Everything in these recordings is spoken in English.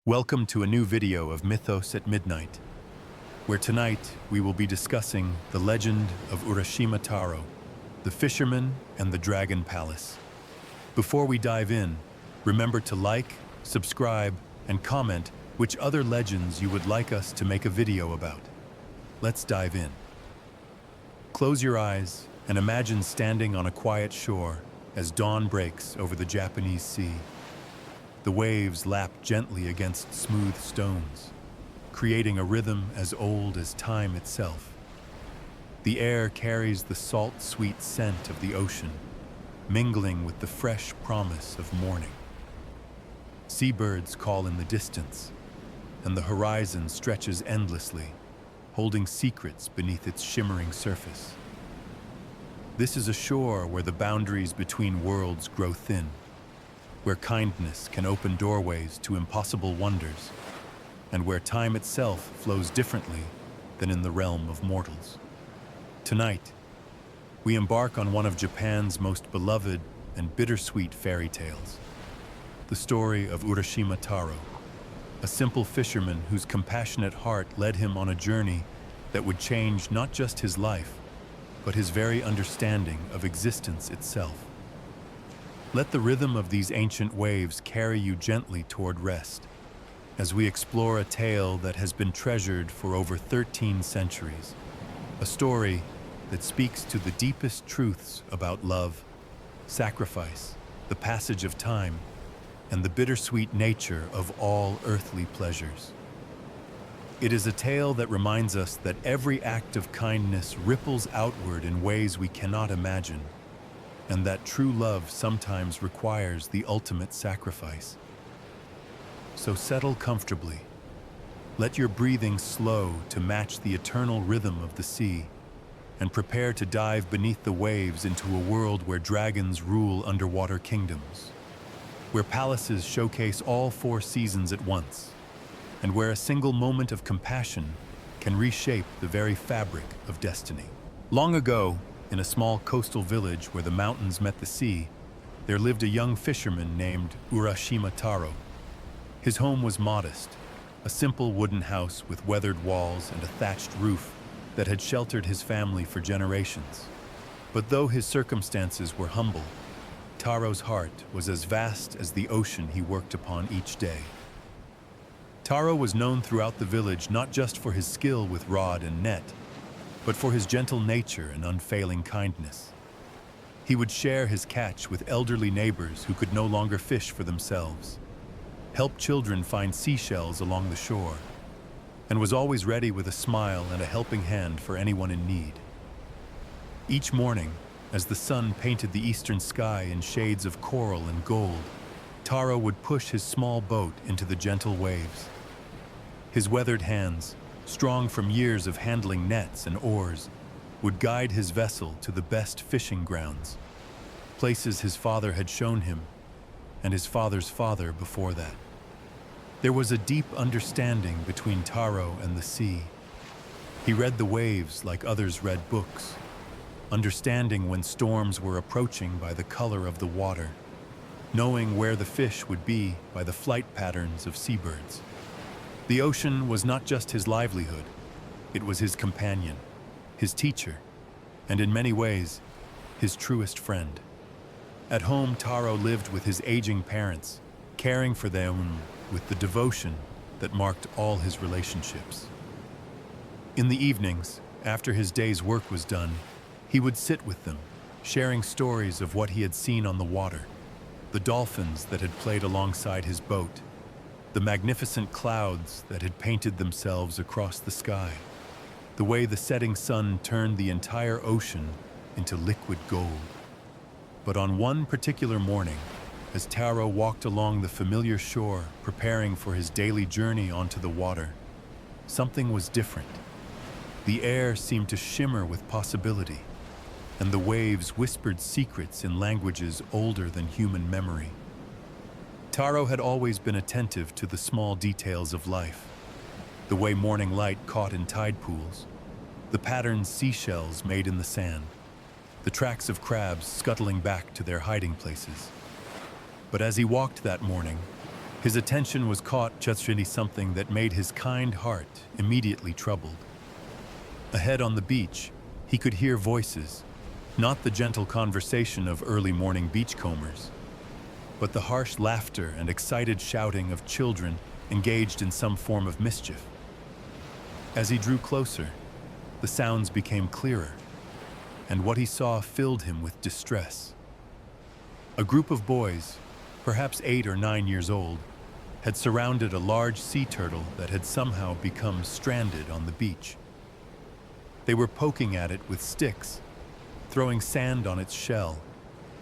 Welcome to a new video of Mythos at Midnight, where tonight we will be discussing the legend of Urashima Taro, the fisherman and the dragon palace. Before we dive in, remember to like, subscribe, and comment which other legends you would like us to make a video about. Let's dive in. Close your eyes and imagine standing on a quiet shore as dawn breaks over the Japanese sea. The waves lap gently against smooth stones, creating a rhythm as old as time itself. The air carries the salt, sweet scent of the ocean, mingling with the fresh promise of morning. Seabirds call in the distance, and the horizon stretches endlessly, holding secrets beneath its shimmering surface. This is a shore where the boundaries between worlds grow thin, where kindness can open doorways to impossible wonders, and where time itself flows differently than in the realm of mortals. Tonight, we embark on one of Japan's most beloved and bittersweet fairy tales, the story of Urashima Taro, a simple fisherman whose compassionate heart led him on a journey that would change not just his life, but his very understanding of existence itself. Let the rhythm of these ancient waves carry you gently toward rest, as we explore a tale that has been treasured for over 13 centuries, a story that speaks to the deepest truths about love, sacrifice, the passage of time, and the bittersweet nature of all earthly pleasures. It is a tale that reminds us that every act of kindness ripples outward in ways we cannot imagine, and that true love sometimes requires the ultimate sacrifice. So settle comfortably. Let your breathing slow to match the eternal rhythm of the sea, and prepare to dive beneath the waves into a world where dragons rule underwater kingdoms, where palaces showcase all four seasons at once, and where a single moment of compassion can reshape the very fabric of destiny. Long ago, in a small coastal village where the mountains met the sea, there lived a young fisherman named Urashima Taro. His home was modest, a simple wooden house with weathered walls and a thatched roof that had sheltered his family for generations. But though his circumstances were humble, Taro's heart was as vast as the ocean he worked upon each day. Taro was known throughout the village not just for his skill with rod and net, but for his gentle nature and unfailing kindness. He would share his catch with elderly neighbors who could no longer fish for themselves, help children find seashells along the shore, and was always ready with a smile and a helping hand for anyone in need. Each morning, as the sun painted the eastern sky in shades of coral and gold, Taro would push his small boat into the gentle waves. His weathered hands, strong from years of handling nets and oars, would guide his vessel to the best fishing grounds, places his father had shown him, and his father's father before that. There was a deep understanding between Taro and the sea. He read the waves like others read books, understanding when storms were approaching by the color of the water, knowing where the fish would be by the flight patterns of seabirds. The ocean was not just his livelihood, it was his companion, his teacher, and in many ways, his truest friend. At home, Taro lived with his aging parents, caring for them with the devotion that marked all his relationships. In the evenings, after his day's work was done, he would sit with them, sharing stories of what he had seen on the water, the dolphins that had played alongside his boat, the magnificent clouds that had painted themselves across the sky, the way the setting sun turned the entire ocean into liquid gold. But on one particular morning, as Taro walked along the familiar shore, preparing for his daily journey onto the water, something was different. The air seemed to shimmer with possibility, and the waves whispered secrets in languages older than human memory. Taro had always been attentive to the small details of life, the way morning light caught in tide pools, the patterns seashells made in the sand, the tracks of crabs scuttling back to their hiding places. But as he walked that morning, His attention was caught just something that made his kind heart immediately troubled. Ahead on the beach, he could hear voices, not the gentle conversation of early morning beachcombers, but the harsh laughter and excited shouting of children engaged in some form of mischief. As he drew closer, the sounds became clearer, and what he saw filled him with distress. A group of boys, perhaps 8 or 9 years old, had surrounded a large sea turtle that had somehow become stranded on the beach. They were poking at it with sticks, throwing sand on its shell,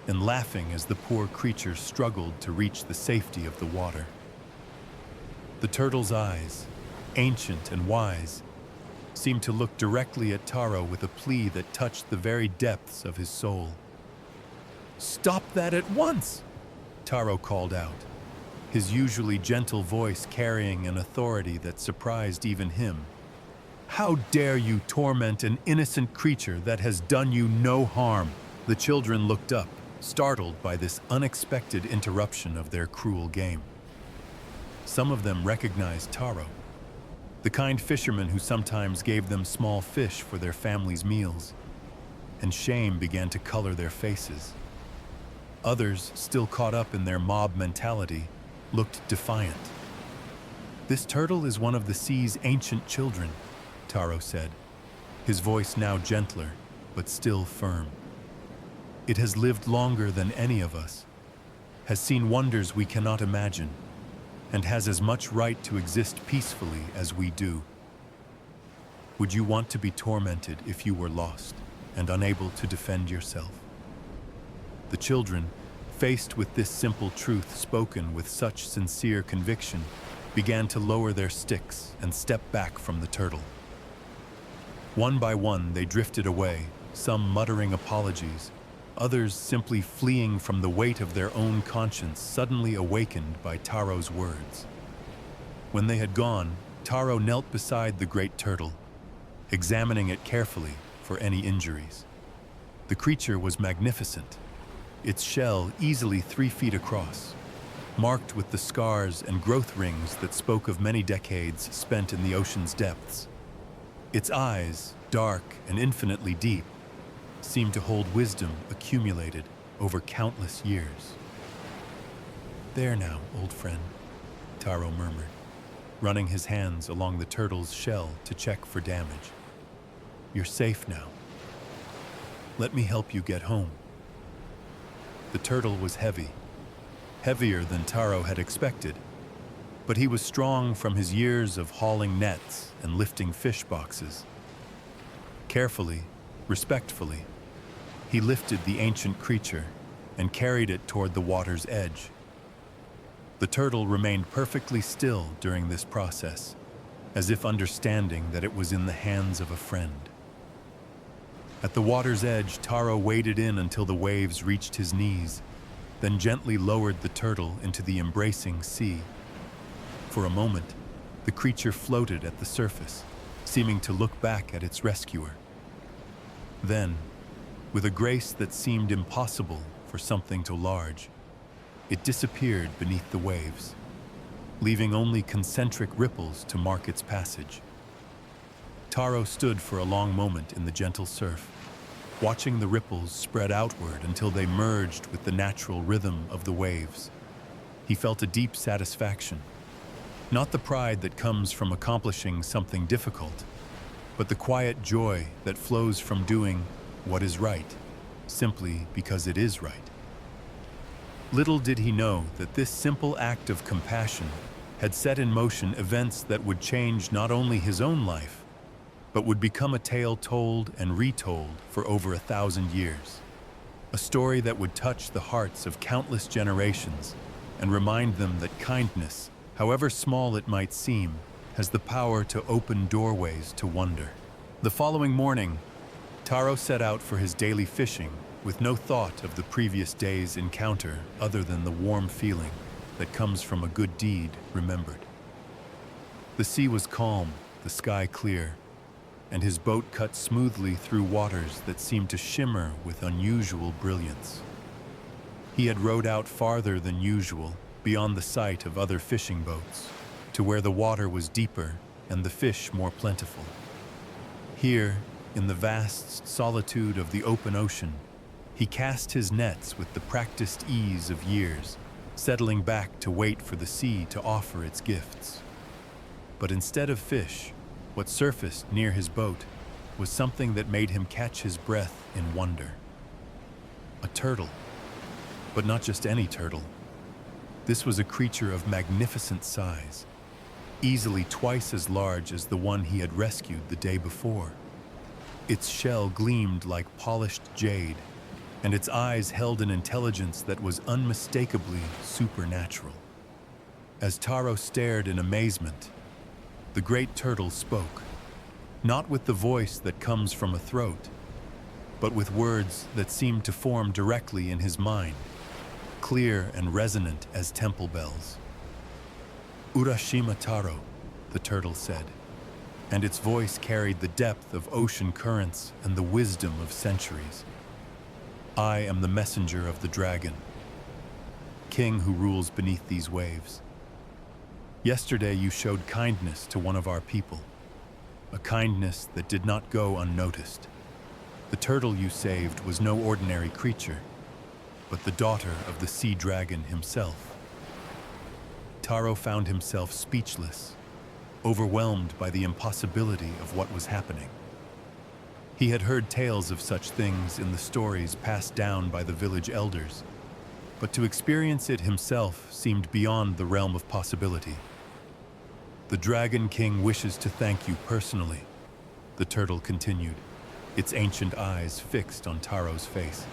and laughing as the poor creature struggled to reach the safety of the water. The turtle's eyes, ancient and wise, seemed to look directly at Taro with a plea that touched the very depths of his soul. "Stop that at once!" Taro called out, his usually gentle voice carrying an authority that surprised even him. "How dare you torment an innocent creature that has done you no harm?" The children looked up, startled by this unexpected interruption of their cruel game. Some of them recognized Taro, the kind fisherman who sometimes gave them small fish for their family's meals, and shame began to color their faces. Others, still caught up in their mob mentality, looked defiant. "This turtle is one of the sea's ancient children," Taro said, his voice now gentler, but still firm. "It has lived longer than any of us, has seen wonders we cannot imagine, and has as much right to exist peacefully as we do. Would you want to be tormented if you were lost and unable to defend yourself?" The children, faced with this simple truth spoken with such sincere conviction, began to lower their sticks and step back from the turtle. One by one, they drifted away, some muttering apologies, others simply fleeing from the weight of their own conscience suddenly awakened by Taro's words. When they had gone, Taro knelt beside the great turtle, examining it carefully for any injuries. The creature was magnificent, its shell easily 3 feet across, marked with the scars and growth rings that spoke of many decades spent in the ocean's depths. Its eyes, dark and infinitely deep, seemed to hold wisdom accumulated over countless years. "There now, old friend," Taro murmured, running his hands along the turtle's shell to check for damage. "You're safe now. Let me help you get home." The turtle was heavy, heavier than Taro had expected, but he was strong from his years of hauling nets and lifting fish boxes. Carefully, respectfully, he lifted the ancient creature and carried it toward the water's edge. The turtle remained perfectly still during this process, as if understanding that it was in the hands of a friend. At the water's edge, Taro waded in until the waves reached his knees, then gently lowered the turtle into the embracing sea. For a moment, the creature floated at the surface, seeming to look back at its rescuer. Then, with a grace that seemed impossible for something so large, it disappeared beneath the waves, leaving only concentric ripples to mark its passage. Taro stood for a long moment in the gentle surf, watching the ripples spread outward until they merged with the natural rhythm of the waves. He felt a deep satisfaction, not the pride that comes from accomplishing something difficult, but the quiet joy that flows from doing what is right, simply because it is right. Little did he know that this simple act of compassion had set in motion events that would change not only his own life, but would become a tale told and retold for over 1,000 years. A story that would touch the hearts of countless generations and remind them that kindness, however small it might seem, has the power to open doorways to wonder. The following morning, Taro set out for his daily fishing with no thought of the previous day's encounter other than the warm feeling that comes from a good deed remembered. The sea was calm, the sky clear, and his boat cut smoothly through waters that seemed to shimmer with unusual brilliance. He had rowed out farther than usual, beyond the sight of other fishing boats, to where the water was deeper and the fish more plentiful. Here, in the vast solitude of the open ocean, he cast his nets with the practiced ease of years, settling back to wait for the sea to offer its gifts. But instead of fish, what surfaced near his boat was something that made him catch his breath in wonder. A turtle. But not just any turtle. This was a creature of magnificent size, easily twice as large as the one he had rescued the day before. Its shell gleamed like polished jade, and its eyes held an intelligence that was unmistakably supernatural. As Taro stared in amazement, the great turtle spoke, not with the voice that comes from a throat, but with words that seemed to form directly in his mind, clear and resonant as temple bells. "Urashima Taro," the turtle said, and its voice carried the depth of ocean currents and the wisdom of centuries. "I am the messenger of the dragon, king who rules beneath these waves. Yesterday you showed kindness to one of our people, a kindness that did not go unnoticed. The turtle you saved was no ordinary creature, but the daughter of the sea dragon himself." Taro found himself speechless, overwhelmed by the impossibility of what was happening. He had heard tales of such things in the stories passed down by the village elders, but to experience it himself seemed beyond the realm of possibility. "The Dragon King wishes to thank you personally," the turtle continued, its ancient eyes fixed on Taro's face.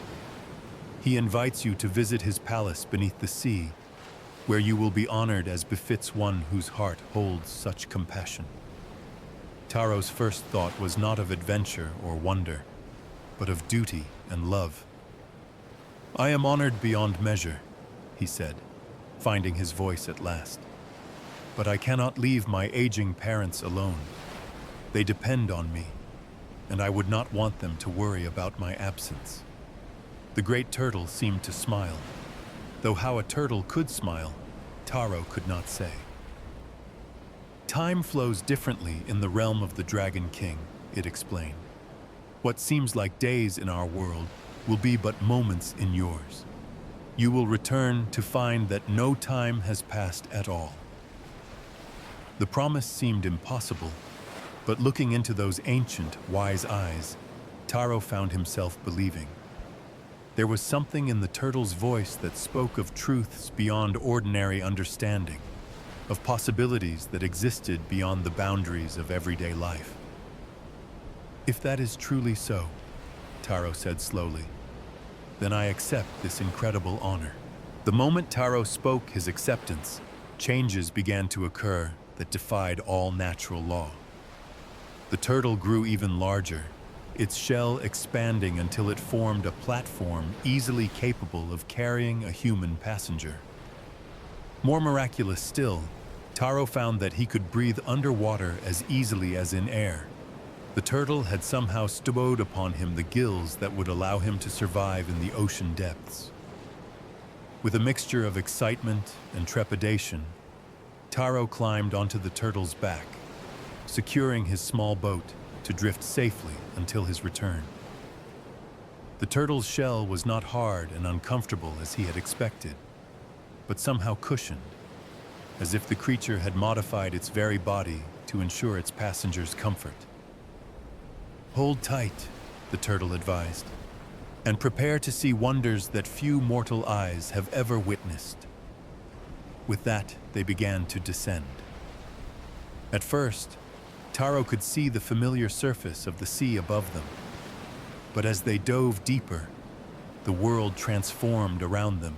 "He invites you to visit his palace beneath the sea, where you will be honored as befits one whose heart holds such compassion." Taro's first thought was not of adventure or wonder, but of duty and love. "I am honored beyond measure," he said, finding his voice at last. "But I cannot leave my aging parents alone. They depend on me, and I would not want them to worry about my absence." The great turtle seemed to smile, though how a turtle could smile, Taro could not say. "Time flows differently in the realm of the Dragon King," it explained. "What seems like days in our world will be but moments in yours. You will return to find that no time has passed at all." The promise seemed impossible, but looking into those ancient, wise eyes, Taro found himself believing. There was something in the turtle's voice that spoke of truths beyond ordinary understanding, of possibilities that existed beyond the boundaries of everyday life. "If that is truly so," Taro said slowly, "then I accept this incredible honor." The moment Taro spoke his acceptance, changes began to occur that defied all natural law. The turtle grew even larger, its shell expanding until it formed a platform easily capable of carrying a human passenger. More miraculous still, Taro found that he could breathe underwater as easily as in air. The turtle had somehow bestowed upon him the gills that would allow him to survive in the ocean depths. With a mixture of excitement and trepidation, Taro climbed onto the turtle's back, securing his small boat to drift safely until his return. The turtle's shell was not hard and uncomfortable as he had expected, but somehow cushioned, as if the creature had modified its very body to ensure its passengers' comfort. "Hold tight," the turtle advised, "and prepare to see wonders that few mortal eyes have ever witnessed." With that, they began to descend. At first, Taro could see the familiar surface of the sea above them, but as they dove deeper, the world transformed around them.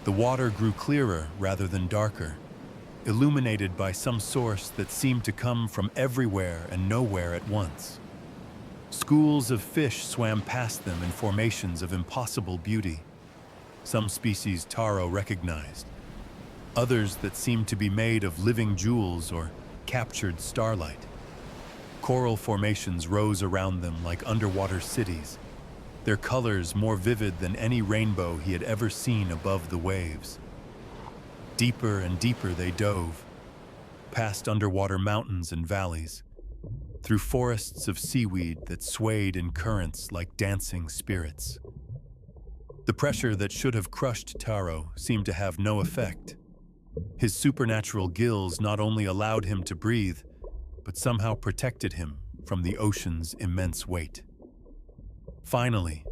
The water grew clearer rather than darker, illuminated by some source that seemed to come from everywhere and nowhere at once. Schools of fish swam past them in formations of impossible beauty. Some species Taro recognized, others that seemed to be made of living jewels or captured starlight. Coral formations rose around them like underwater cities, their colors more vivid than any rainbow he had ever seen above the waves. Deeper and deeper they dove, past underwater mountains and valleys, through forests of seaweed that swayed in currents like dancing spirits. The pressure that should have crushed Taro seemed to have no effect. His supernatural gills not only allowed him to breathe, but somehow protected him from the ocean's immense weight. Finally,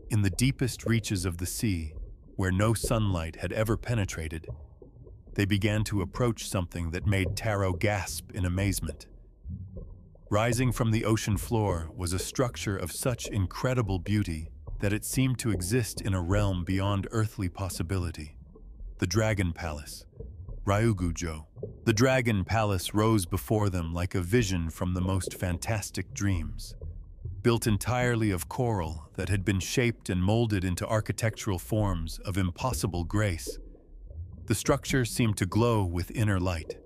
in the deepest reaches of the sea, where no sunlight had ever penetrated, they began to approach something that made Taro gasp in amazement. Rising from the ocean floor was a structure of such incredible beauty that it seemed to exist in a realm beyond earthly possibility. The Dragon Palace, Ryūgū-jō. The Dragon Palace rose before them like a vision from the most fantastic dreams. Built entirely of coral that had been shaped and molded into architectural forms of impossible grace, the structure seemed to glow with inner light.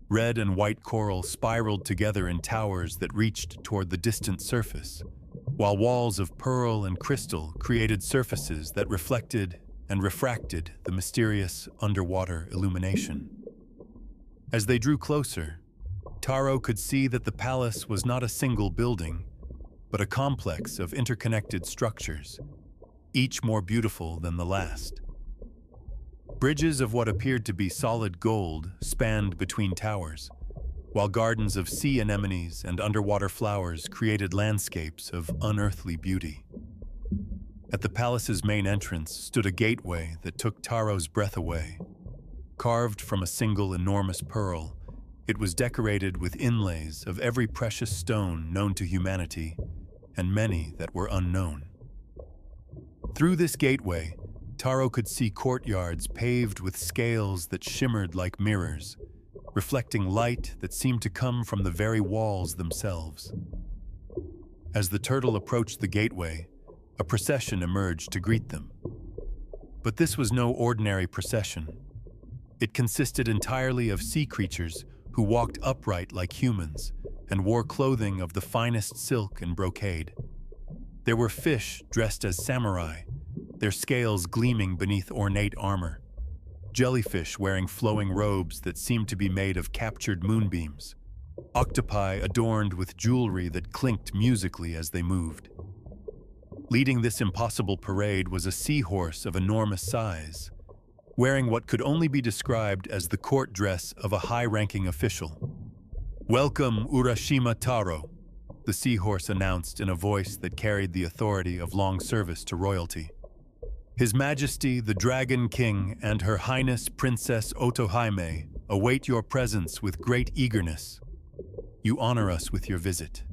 Red and white coral spiraled together in towers that reached toward the distant surface, while walls of pearl and crystal created surfaces that reflected and refracted the mysterious underwater illumination. As they drew closer, Taro could see that the palace was not a single building, but a complex of interconnected structures, each more beautiful than the last. Bridges of what appeared to be solid gold spanned between towers, while gardens of sea anemones and underwater flowers created landscapes of unearthly beauty. At the palace's main entrance stood a gateway that took Taro's breath away. Carved from a single enormous pearl, it was decorated with inlays of every precious stone known to humanity, and many that were unknown. Through this gateway, Taro could see courtyards paved with scales that shimmered like mirrors, reflecting light that seemed to come from the very walls themselves. As the turtle approached the gateway, a procession emerged to greet them. But this was no ordinary procession. It consisted entirely of sea creatures who walked upright like humans and wore clothing of the finest silk and brocade. There were fish dressed as samurai, their scales gleaming beneath ornate armor, jellyfish wearing flowing robes that seemed to be made of captured moonbeams, octopi adorned with jewelry that clinked musically as they moved. Leading this impossible parade was a seahorse of enormous size, wearing what could only be described as the court dress of a high-ranking official. "Welcome, Urashima Taro," the seahorse announced in a voice that carried the authority of long service to royalty. "His Majesty, the Dragon King, and Her Highness Princess Otohime await your presence with great eagerness. You honor us with your visit."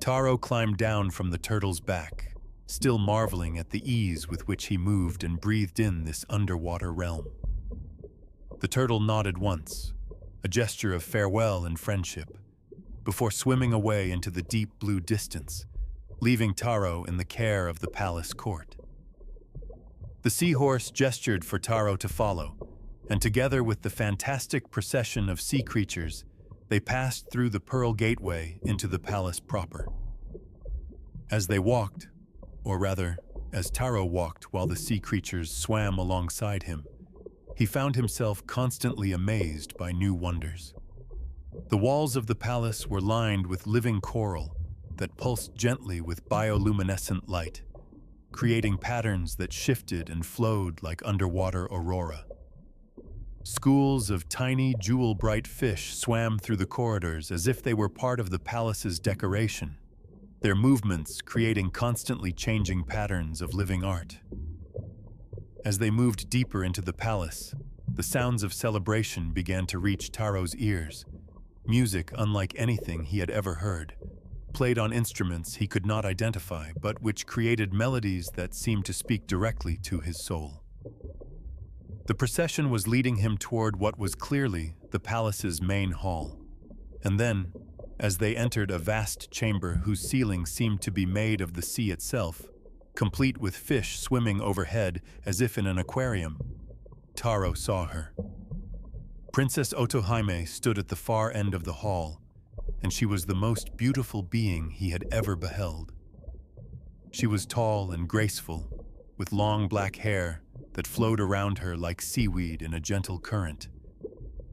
Taro climbed down from the turtle's back, still marveling at the ease with which he moved and breathed in this underwater realm. The turtle nodded once, a gesture of farewell and friendship, before swimming away into the deep blue distance, leaving Taro in the care of the palace court. The seahorse gestured for Taro to follow, and together with the fantastic procession of sea creatures, they passed through the pearl gateway into the palace proper. As they walked, or rather, as Taro walked while the sea creatures swam alongside him, he found himself constantly amazed by new wonders. The walls of the palace were lined with living coral that pulsed gently with bioluminescent light, creating patterns that shifted and flowed like underwater aurora. Schools of tiny, jewel-bright fish swam through the corridors as if they were part of the palace's decoration, their movements creating constantly changing patterns of living art. As they moved deeper into the palace, the sounds of celebration began to reach Taro's ears, music unlike anything he had ever heard, played on instruments he could not identify, but which created melodies that seemed to speak directly to his soul. The procession was leading him toward what was clearly the palace's main hall. And then, as they entered a vast chamber whose ceiling seemed to be made of the sea itself, complete with fish swimming overhead as if in an aquarium, Taro saw her. Princess Otohime stood at the far end of the hall, and she was the most beautiful being he had ever beheld. She was tall and graceful, with long black hair that flowed around her like seaweed in a gentle current.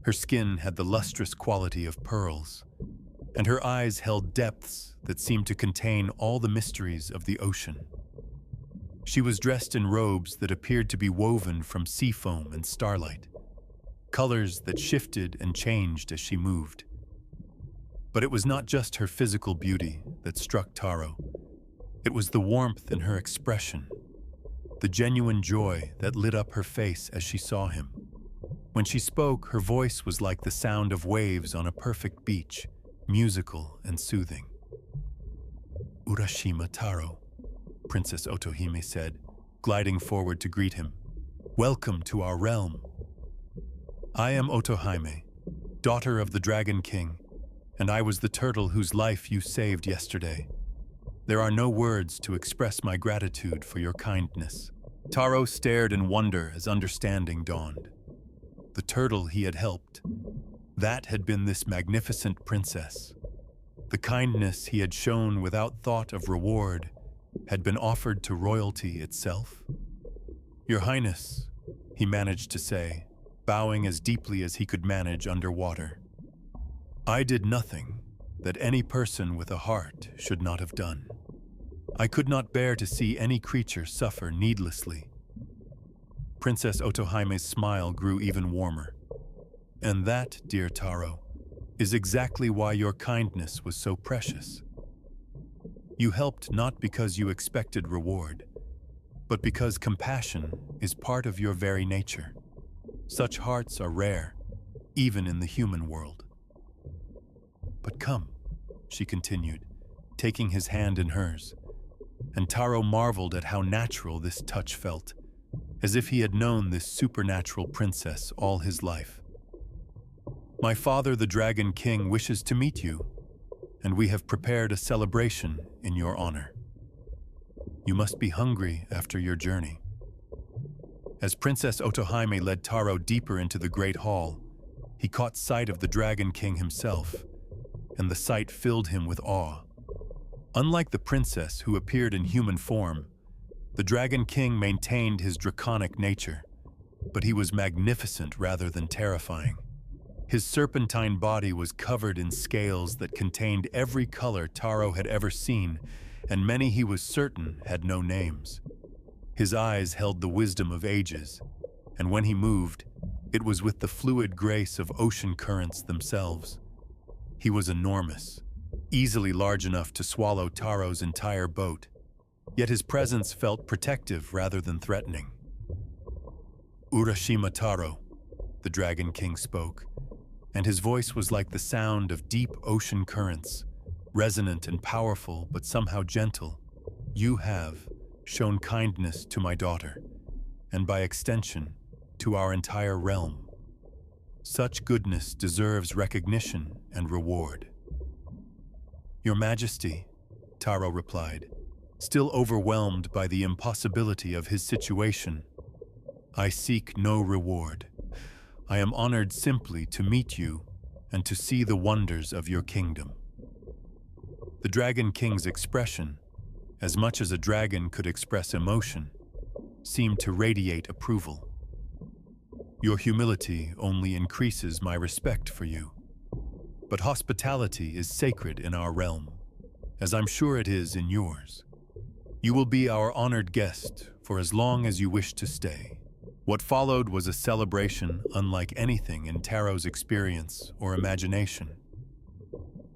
Her skin had the lustrous quality of pearls, and her eyes held depths that seemed to contain all the mysteries of the ocean. She was dressed in robes that appeared to be woven from sea foam and starlight, colors that shifted and changed as she moved. But it was not just her physical beauty that struck Taro. It was the warmth in her expression, the genuine joy that lit up her face as she saw him. When she spoke, her voice was like the sound of waves on a perfect beach, musical and soothing. "Urashima Taro," Princess Otohime said, gliding forward to greet him. "Welcome to our realm. I am Otohime, daughter of the Dragon King, and I was the turtle whose life you saved yesterday. There are no words to express my gratitude for your kindness." Taro stared in wonder as understanding dawned. The turtle he had helped, that had been this magnificent princess. The kindness he had shown without thought of reward had been offered to royalty itself. "Your Highness," he managed to say, bowing as deeply as he could manage underwater. "I did nothing that any person with a heart should not have done. I could not bear to see any creature suffer needlessly." Princess Otohime's smile grew even warmer. "And that, dear Taro, is exactly why your kindness was so precious. You helped not because you expected reward, but because compassion is part of your very nature. Such hearts are rare, even in the human world." "But come," she continued, taking his hand in hers, and Taro marveled at how natural this touch felt, as if he had known this supernatural princess all his life. "My father, the Dragon King, wishes to meet you, and we have prepared a celebration in your honor. You must be hungry after your journey." As Princess Otohime led Taro deeper into the great hall, he caught sight of the Dragon King himself, and the sight filled him with awe. Unlike the princess who appeared in human form, the Dragon King maintained his draconic nature, but he was magnificent rather than terrifying. His serpentine body was covered in scales that contained every color Taro had ever seen, and many he was certain had no names. His eyes held the wisdom of ages, and when he moved, it was with the fluid grace of ocean currents themselves. He was enormous, easily large enough to swallow Taro's entire boat, yet his presence felt protective rather than threatening. "Urashima Taro," the Dragon King spoke, and his voice was like the sound of deep ocean currents, resonant and powerful but somehow gentle. "You have shown kindness to my daughter, and by extension, to our entire realm. Such goodness deserves recognition and reward." "Your Majesty," Taro replied, still overwhelmed by the impossibility of his situation, "I seek no reward. I am honored simply to meet you and to see the wonders of your kingdom." The Dragon King's expression, as much as a dragon could express emotion, seemed to radiate approval. "Your humility only increases my respect for you. But hospitality is sacred in our realm, as I'm sure it is in yours. You will be our honored guest for as long as you wish to stay." What followed was a celebration unlike anything in Taro's experience or imagination.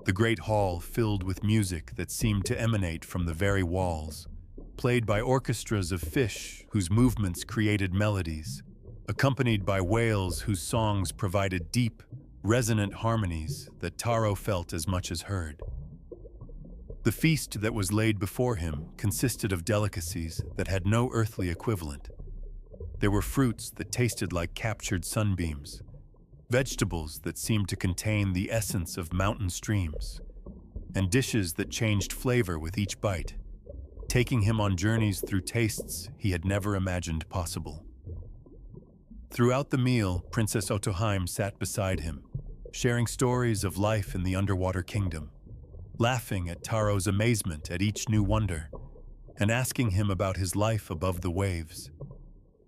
The great hall filled with music that seemed to emanate from the very walls, played by orchestras of fish whose movements created melodies, accompanied by whales whose songs provided deep, resonant harmonies that Taro felt as much as heard. The feast that was laid before him consisted of delicacies that had no earthly equivalent. There were fruits that tasted like captured sunbeams, vegetables that seemed to contain the essence of mountain streams, and dishes that changed flavor with each bite, taking him on journeys through tastes he had never imagined possible. Throughout the meal, Princess Otohime sat beside him, sharing stories of life in the underwater kingdom, laughing at Taro's amazement at each new wonder, and asking him about his life above the waves.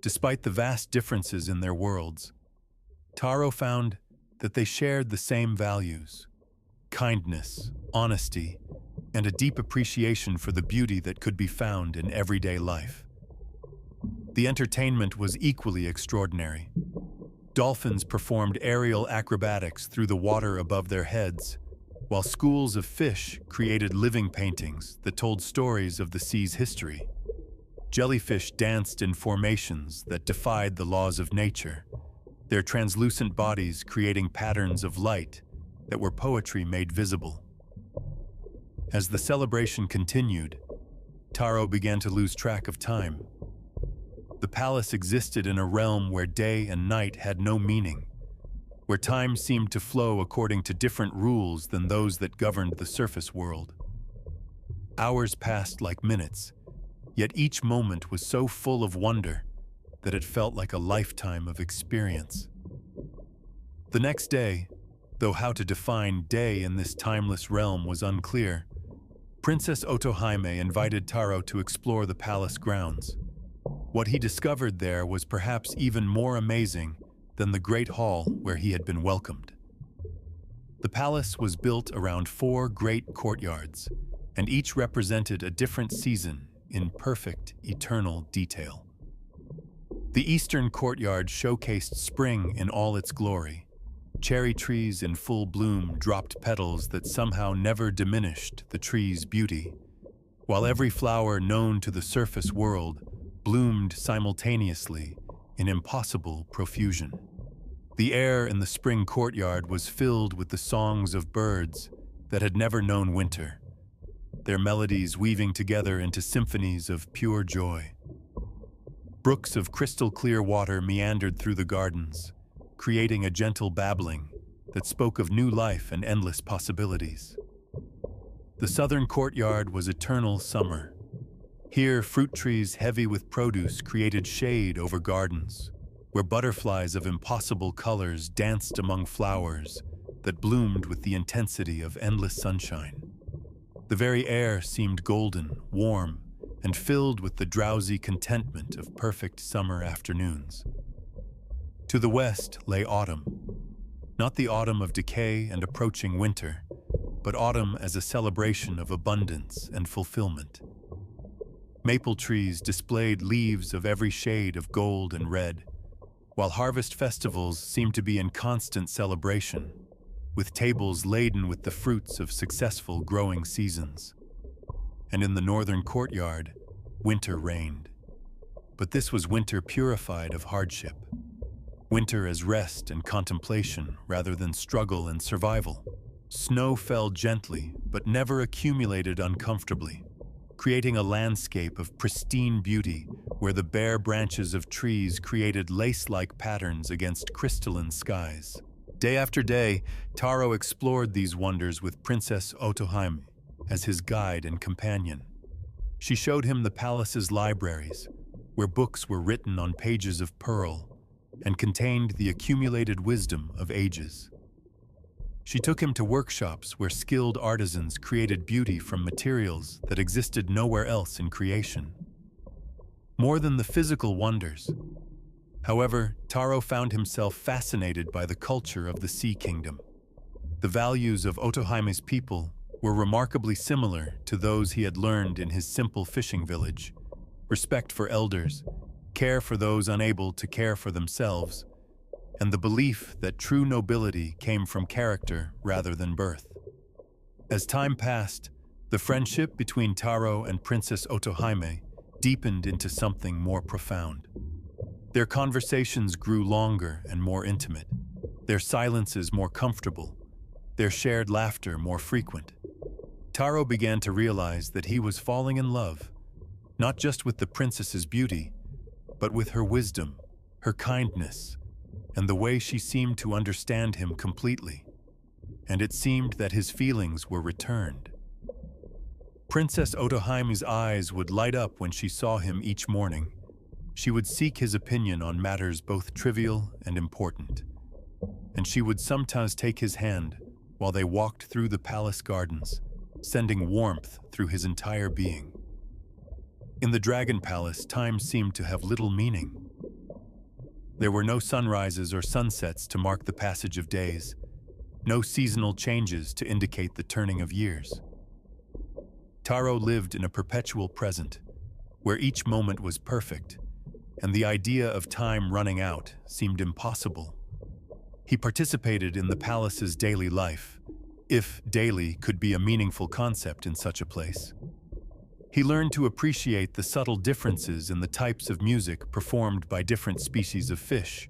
Despite the vast differences in their worlds, Taro found that they shared the same values: kindness, honesty, and a deep appreciation for the beauty that could be found in everyday life. The entertainment was equally extraordinary. Dolphins performed aerial acrobatics through the water above their heads, while schools of fish created living paintings that told stories of the sea's history. Jellyfish danced in formations that defied the laws of nature, their translucent bodies creating patterns of light that were poetry made visible. As the celebration continued, Taro began to lose track of time. The palace existed in a realm where day and night had no meaning, where time seemed to flow according to different rules than those that governed the surface world. Hours passed like minutes, yet each moment was so full of wonder that it felt like a lifetime of experience. The next day, though how to define day in this timeless realm was unclear, Princess Otohime invited Taro to explore the palace grounds. What he discovered there was perhaps even more amazing than the great hall where he had been welcomed. The palace was built around 4 great courtyards, and each represented a different season in perfect, eternal detail. The eastern courtyard showcased spring in all its glory. Cherry trees in full bloom dropped petals that somehow never diminished the tree's beauty, while every flower known to the surface world bloomed simultaneously in impossible profusion. The air in the spring courtyard was filled with the songs of birds that had never known winter, their melodies weaving together into symphonies of pure joy. Brooks of crystal-clear water meandered through the gardens, creating a gentle babbling that spoke of new life and endless possibilities. The southern courtyard was eternal summer. Here, fruit trees heavy with produce created shade over gardens, where butterflies of impossible colors danced among flowers that bloomed with the intensity of endless sunshine. The very air seemed golden, warm, and filled with the drowsy contentment of perfect summer afternoons. To the west lay autumn, not the autumn of decay and approaching winter, but autumn as a celebration of abundance and fulfillment. Maple trees displayed leaves of every shade of gold and red, while harvest festivals seemed to be in constant celebration, with tables laden with the fruits of successful growing seasons. And in the northern courtyard, winter reigned. But this was winter purified of hardship. Winter as rest and contemplation rather than struggle and survival. Snow fell gently, but never accumulated uncomfortably, creating a landscape of pristine beauty where the bare branches of trees created lace-like patterns against crystalline skies. Day after day, Taro explored these wonders with Princess Otohime as his guide and companion. She showed him the palace's libraries, where books were written on pages of pearl and contained the accumulated wisdom of ages. She took him to workshops where skilled artisans created beauty from materials that existed nowhere else in creation. More than the physical wonders, however, Taro found himself fascinated by the culture of the Sea Kingdom. The values of Otohime's people were remarkably similar to those he had learned in his simple fishing village: respect for elders, care for those unable to care for themselves, and the belief that true nobility came from character rather than birth. As time passed, the friendship between Taro and Princess Otohime deepened into something more profound. Their conversations grew longer and more intimate, their silences more comfortable, their shared laughter more frequent. Taro began to realize that he was falling in love, not just with the princess's beauty, but with her wisdom, her kindness, and the way she seemed to understand him completely. And it seemed that his feelings were returned. Princess Otohime's eyes would light up when she saw him each morning. She would seek his opinion on matters both trivial and important. And she would sometimes take his hand while they walked through the palace gardens, sending warmth through his entire being. In the Dragon Palace, time seemed to have little meaning. There were no sunrises or sunsets to mark the passage of days, no seasonal changes to indicate the turning of years. Taro lived in a perpetual present, where each moment was perfect, and the idea of time running out seemed impossible. He participated in the palace's daily life, if daily could be a meaningful concept in such a place. He learned to appreciate the subtle differences in the types of music performed by different species of fish,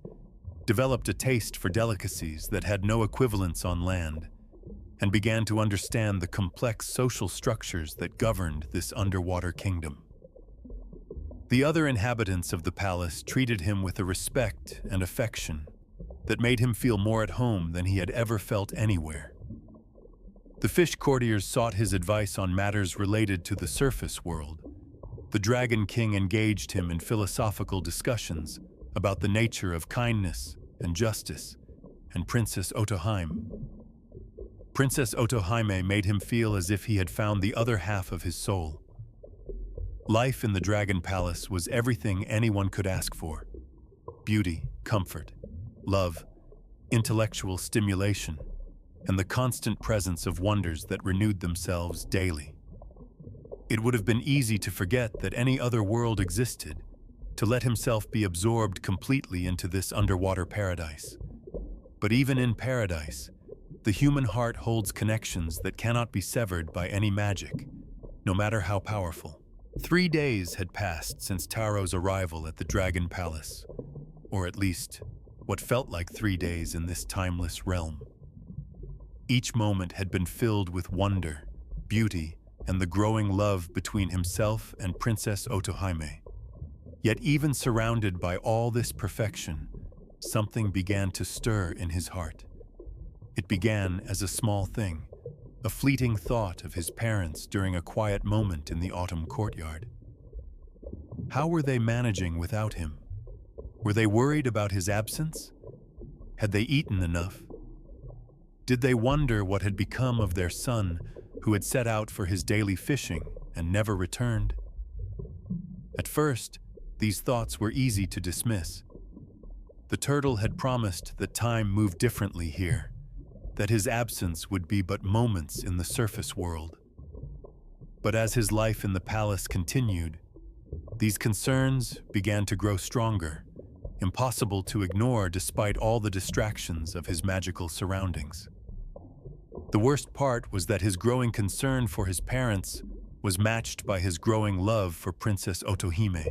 developed a taste for delicacies that had no equivalents on land, and began to understand the complex social structures that governed this underwater kingdom. The other inhabitants of the palace treated him with a respect and affection that made him feel more at home than he had ever felt anywhere. The fish courtiers sought his advice on matters related to the surface world. The Dragon King engaged him in philosophical discussions about the nature of kindness and justice, and Princess Otohime. Princess Otohime made him feel as if he had found the other half of his soul. Life in the Dragon Palace was everything anyone could ask for: beauty, comfort, love, intellectual stimulation, and the constant presence of wonders that renewed themselves daily. It would have been easy to forget that any other world existed, to let himself be absorbed completely into this underwater paradise. But even in paradise, the human heart holds connections that cannot be severed by any magic, no matter how powerful. 3 days had passed since Taro's arrival at the Dragon Palace, or at least what felt like 3 days in this timeless realm. Each moment had been filled with wonder, beauty, and the growing love between himself and Princess Otohime. Yet even surrounded by all this perfection, something began to stir in his heart. It began as a small thing, a fleeting thought of his parents during a quiet moment in the autumn courtyard. How were they managing without him? Were they worried about his absence? Had they eaten enough? Did they wonder what had become of their son, who had set out for his daily fishing and never returned? At first, these thoughts were easy to dismiss. The turtle had promised that time moved differently here, that his absence would be but moments in the surface world. But as his life in the palace continued, these concerns began to grow stronger, impossible to ignore despite all the distractions of his magical surroundings. The worst part was that his growing concern for his parents was matched by his growing love for Princess Otohime.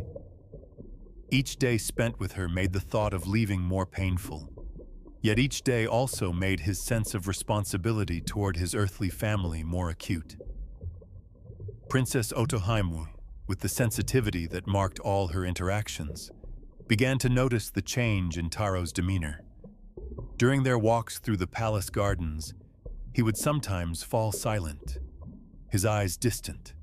Each day spent with her made the thought of leaving more painful. Yet each day also made his sense of responsibility toward his earthly family more acute. Princess Otohime, with the sensitivity that marked all her interactions, began to notice the change in Taro's demeanor. During their walks through the palace gardens, he would sometimes fall silent, his eyes distant.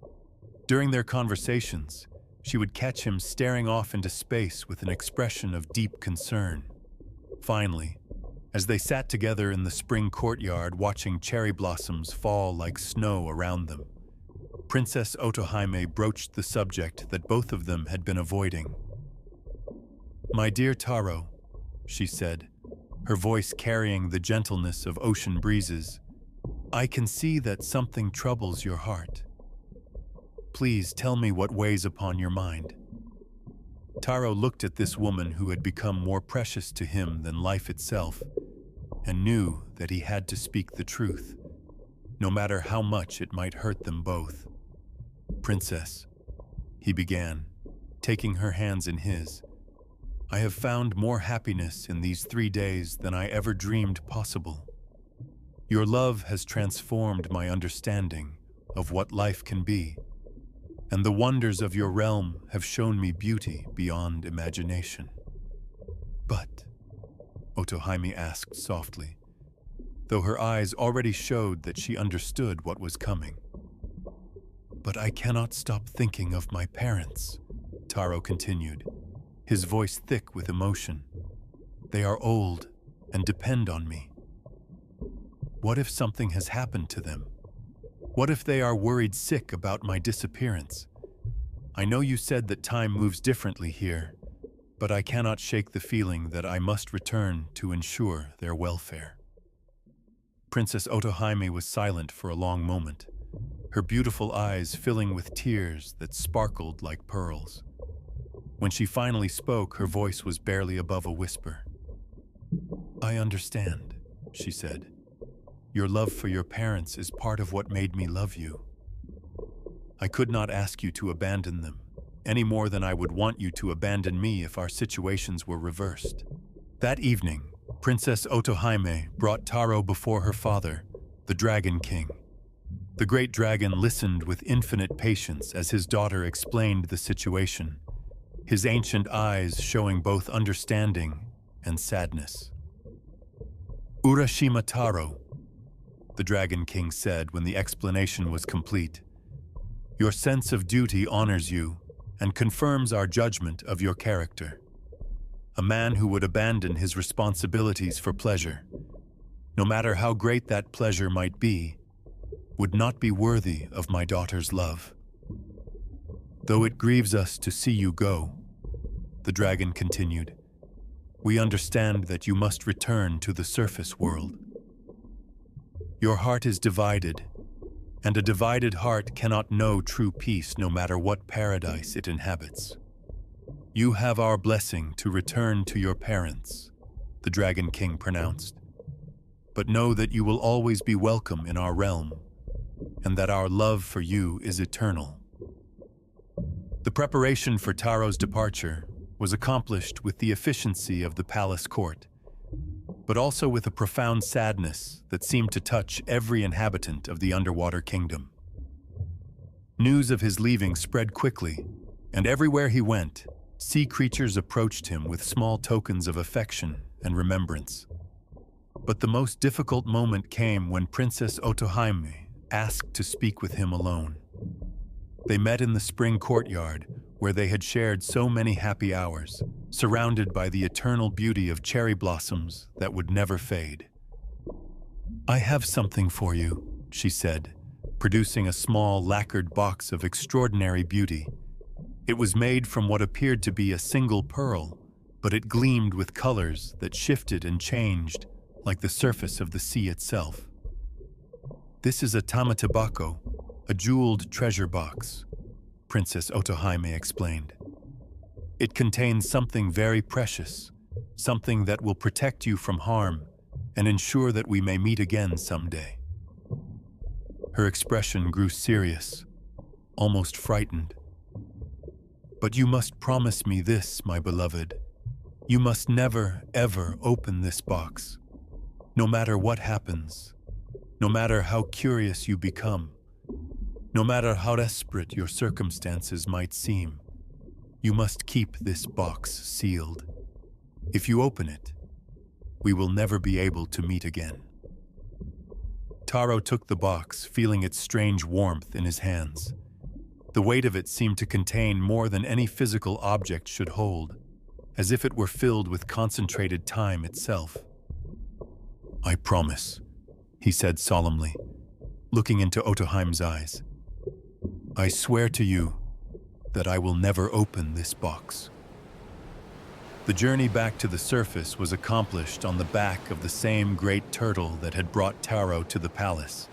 During their conversations, she would catch him staring off into space with an expression of deep concern. Finally, as they sat together in the spring courtyard watching cherry blossoms fall like snow around them, Princess Otohime broached the subject that both of them had been avoiding. "My dear Taro," she said, her voice carrying the gentleness of ocean breezes, "I can see that something troubles your heart. Please tell me what weighs upon your mind." Taro looked at this woman who had become more precious to him than life itself, and knew that he had to speak the truth, no matter how much it might hurt them both. "Princess," he began, taking her hands in his, "I have found more happiness in these 3 days than I ever dreamed possible. Your love has transformed my understanding of what life can be, and the wonders of your realm have shown me beauty beyond imagination." "But," Otohime asked softly, though her eyes already showed that she understood what was coming. "But I cannot stop thinking of my parents," Taro continued, his voice thick with emotion. "They are old and depend on me. What if something has happened to them? What if they are worried sick about my disappearance? I know you said that time moves differently here, but I cannot shake the feeling that I must return to ensure their welfare." Princess Otohime was silent for a long moment, her beautiful eyes filling with tears that sparkled like pearls. When she finally spoke, her voice was barely above a whisper. "I understand," she said. "Your love for your parents is part of what made me love you. I could not ask you to abandon them, any more than I would want you to abandon me if our situations were reversed." That evening, Princess Otohime brought Taro before her father, the Dragon King. The great dragon listened with infinite patience as his daughter explained the situation, his ancient eyes showing both understanding and sadness. "Urashima Taro," the Dragon King said when the explanation was complete. "Your sense of duty honors you and confirms our judgment of your character. A man who would abandon his responsibilities for pleasure, no matter how great that pleasure might be, would not be worthy of my daughter's love. Though it grieves us to see you go," the dragon continued, "we understand that you must return to the surface world. Your heart is divided, and a divided heart cannot know true peace no matter what paradise it inhabits. You have our blessing to return to your parents," the Dragon King pronounced. "But know that you will always be welcome in our realm, and that our love for you is eternal." The preparation for Taro's departure was accomplished with the efficiency of the palace court, but also with a profound sadness that seemed to touch every inhabitant of the underwater kingdom. News of his leaving spread quickly, and everywhere he went, sea creatures approached him with small tokens of affection and remembrance. But the most difficult moment came when Princess Otohime asked to speak with him alone. They met in the spring courtyard, where they had shared so many happy hours, surrounded by the eternal beauty of cherry blossoms that would never fade. "I have something for you," she said, producing a small lacquered box of extraordinary beauty. It was made from what appeared to be a single pearl, but it gleamed with colors that shifted and changed like the surface of the sea itself. "This is a tamatabako, a jeweled treasure box," Princess Otohime explained. "It contains something very precious, something that will protect you from harm and ensure that we may meet again someday." Her expression grew serious, almost frightened. "But you must promise me this, my beloved. You must never, ever open this box. No matter what happens, no matter how curious you become, no matter how desperate your circumstances might seem, you must keep this box sealed. If you open it, we will never be able to meet again." Taro took the box, feeling its strange warmth in his hands. The weight of it seemed to contain more than any physical object should hold, as if it were filled with concentrated time itself. "I promise," he said solemnly, looking into Otohime's eyes. "I swear to you that I will never open this box." The journey back to the surface was accomplished on the back of the same great turtle that had brought Taro to the palace.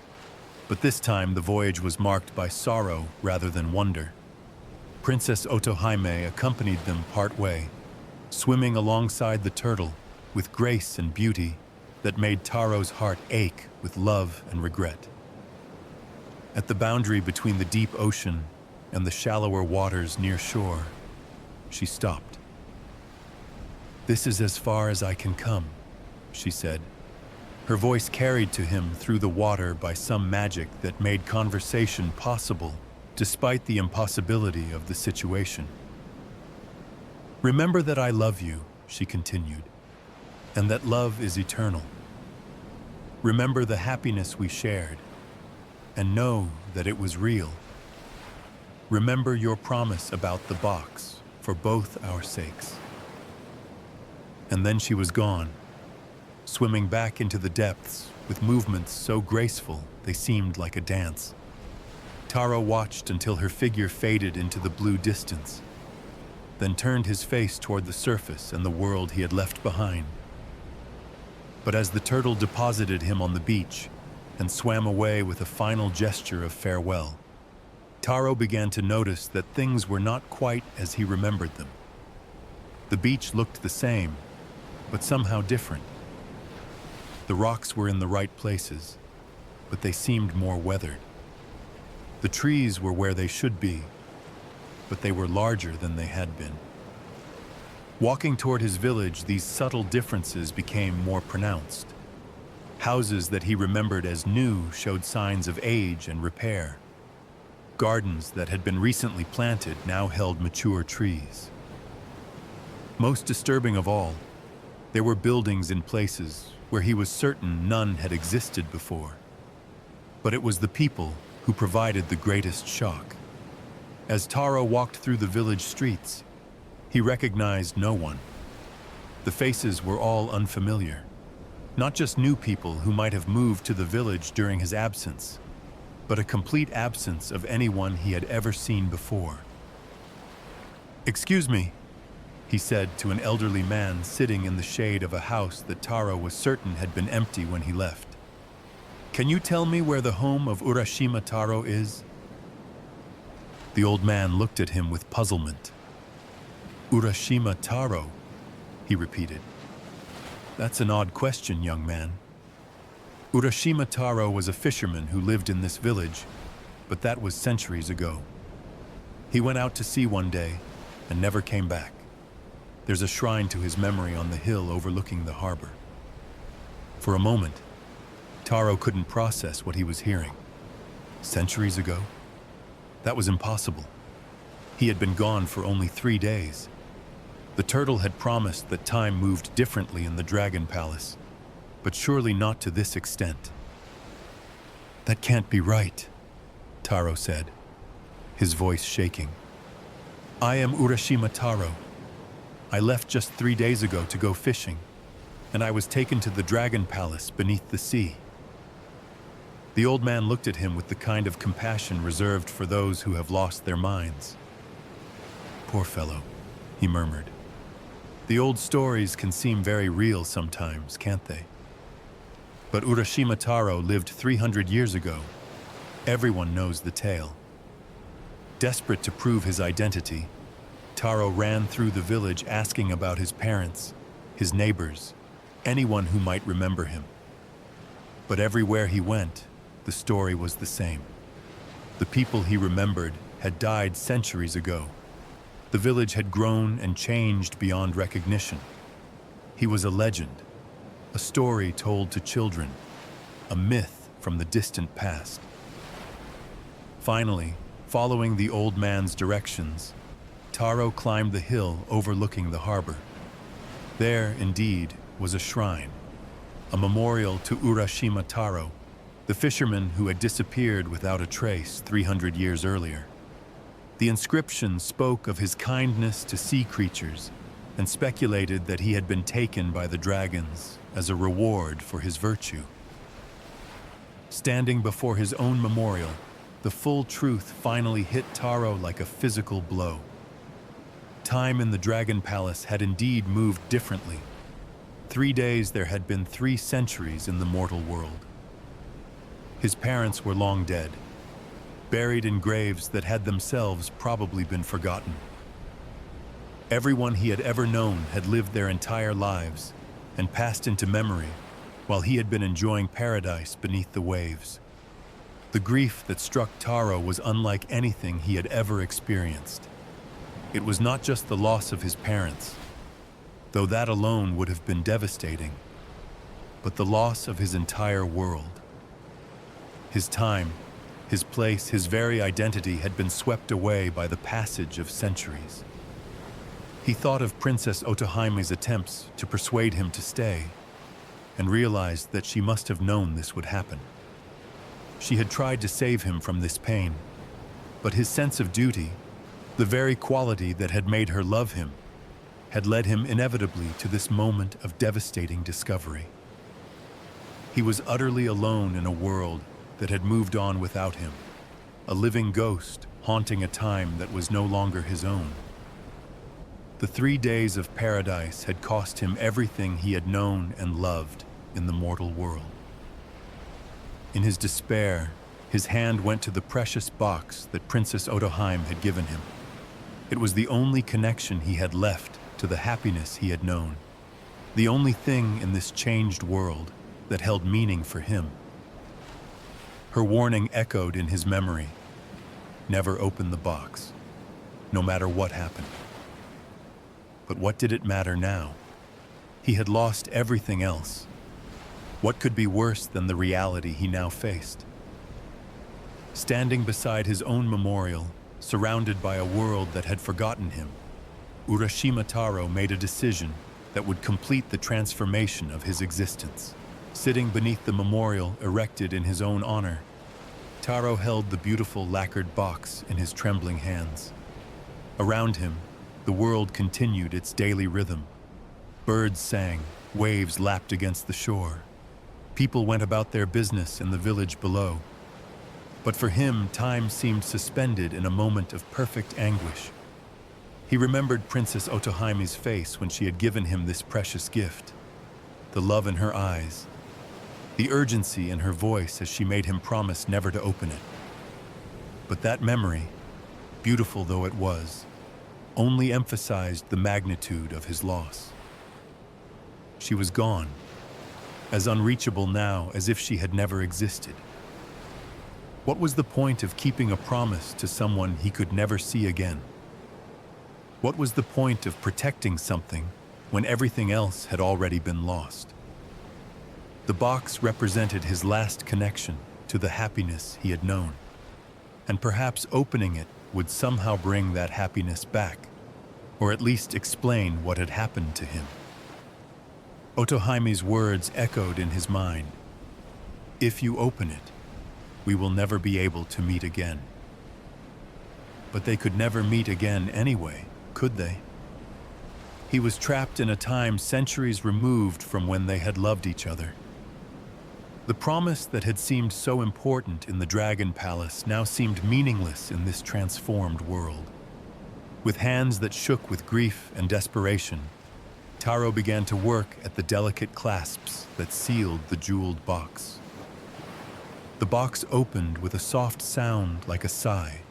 But this time the voyage was marked by sorrow rather than wonder. Princess Otohime accompanied them part way, swimming alongside the turtle with grace and beauty that made Taro's heart ache with love and regret. At the boundary between the deep ocean and the shallower waters near shore, she stopped. "This is as far as I can come," she said. Her voice carried to him through the water by some magic that made conversation possible, despite the impossibility of the situation. "Remember that I love you," she continued, "and that love is eternal. Remember the happiness we shared, and know that it was real. Remember your promise about the box for both our sakes." And then she was gone, swimming back into the depths with movements so graceful they seemed like a dance. Taro watched until her figure faded into the blue distance. then turned his face toward the surface and the world he had left behind. But as the turtle deposited him on the beach and swam away with a final gesture of farewell, Taro began to notice that things were not quite as he remembered them. The beach looked the same, but somehow different. The rocks were in the right places, but they seemed more weathered. The trees were where they should be, but they were larger than they had been. Walking toward his village, these subtle differences became more pronounced. Houses that he remembered as new showed signs of age and repair. Gardens that had been recently planted now held mature trees. Most disturbing of all, there were buildings in places where he was certain none had existed before. But it was the people who provided the greatest shock. As Taro walked through the village streets, he recognized no one. The faces were all unfamiliar, not just new people who might have moved to the village during his absence, but a complete absence of anyone he had ever seen before. "Excuse me," he said to an elderly man sitting in the shade of a house that Taro was certain had been empty when he left. "Can you tell me where the home of Urashima Taro is?" The old man looked at him with puzzlement. "Urashima Taro," he repeated. "That's an odd question, young man. Urashima Taro was a fisherman who lived in this village, but that was centuries ago. He went out to sea one day and never came back. There's a shrine to his memory on the hill overlooking the harbor." For a moment, Taro couldn't process what he was hearing. Centuries ago? That was impossible. He had been gone for only 3 days. The turtle had promised that time moved differently in the Dragon Palace, but surely not to this extent. "That can't be right," Taro said, his voice shaking. "I am Urashima Taro. I left just 3 days ago to go fishing, and I was taken to the Dragon Palace beneath the sea." The old man looked at him with the kind of compassion reserved for those who have lost their minds. "Poor fellow," he murmured. "The old stories can seem very real sometimes, can't they? But Urashima Taro lived 300 years ago. Everyone knows the tale." Desperate to prove his identity, Taro ran through the village asking about his parents, his neighbors, anyone who might remember him. But everywhere he went, the story was the same. The people he remembered had died centuries ago. The village had grown and changed beyond recognition. He was a legend, a story told to children, a myth from the distant past. Finally, following the old man's directions, Taro climbed the hill overlooking the harbor. There, indeed, was a shrine, a memorial to Urashima Taro, the fisherman who had disappeared without a trace 300 years earlier. The inscription spoke of his kindness to sea creatures and speculated that he had been taken by the dragons as a reward for his virtue. Standing before his own memorial, the full truth finally hit Taro like a physical blow. Time in the Dragon Palace had indeed moved differently. 3 days there had been 3 centuries in the mortal world. His parents were long dead, buried in graves that had themselves probably been forgotten. Everyone he had ever known had lived their entire lives and passed into memory while he had been enjoying paradise beneath the waves. The grief that struck Taro was unlike anything he had ever experienced. It was not just the loss of his parents, though that alone would have been devastating, but the loss of his entire world. His time, his place, his very identity had been swept away by the passage of centuries. He thought of Princess Otohime's attempts to persuade him to stay, and realized that she must have known this would happen. She had tried to save him from this pain, but his sense of duty, the very quality that had made her love him, had led him inevitably to this moment of devastating discovery. He was utterly alone in a world that had moved on without him, a living ghost haunting a time that was no longer his own. The 3 days of paradise had cost him everything he had known and loved in the mortal world. In his despair, his hand went to the precious box that Princess Otohime had given him. It was the only connection he had left to the happiness he had known, the only thing in this changed world that held meaning for him. Her warning echoed in his memory: never open the box, no matter what happened. But what did it matter now? He had lost everything else. What could be worse than the reality he now faced? Standing beside his own memorial, surrounded by a world that had forgotten him, Urashima Taro made a decision that would complete the transformation of his existence. Sitting beneath the memorial erected in his own honor, Taro held the beautiful lacquered box in his trembling hands. Around him, the world continued its daily rhythm. Birds sang, waves lapped against the shore. People went about their business in the village below. But for him, time seemed suspended in a moment of perfect anguish. He remembered Princess Otohime's face when she had given him this precious gift, the love in her eyes, the urgency in her voice as she made him promise never to open it. But that memory, beautiful though it was, only emphasized the magnitude of his loss. She was gone, as unreachable now as if she had never existed. What was the point of keeping a promise to someone he could never see again? What was the point of protecting something when everything else had already been lost? The box represented his last connection to the happiness he had known, and perhaps opening it would somehow bring that happiness back, or at least explain what had happened to him. Otohime's words echoed in his mind: "If you open it, we will never be able to meet again." But they could never meet again anyway, could they? He was trapped in a time centuries removed from when they had loved each other. The promise that had seemed so important in the Dragon Palace now seemed meaningless in this transformed world. With hands that shook with grief and desperation, Taro began to work at the delicate clasps that sealed the jeweled box. The box opened with a soft sound like a sigh,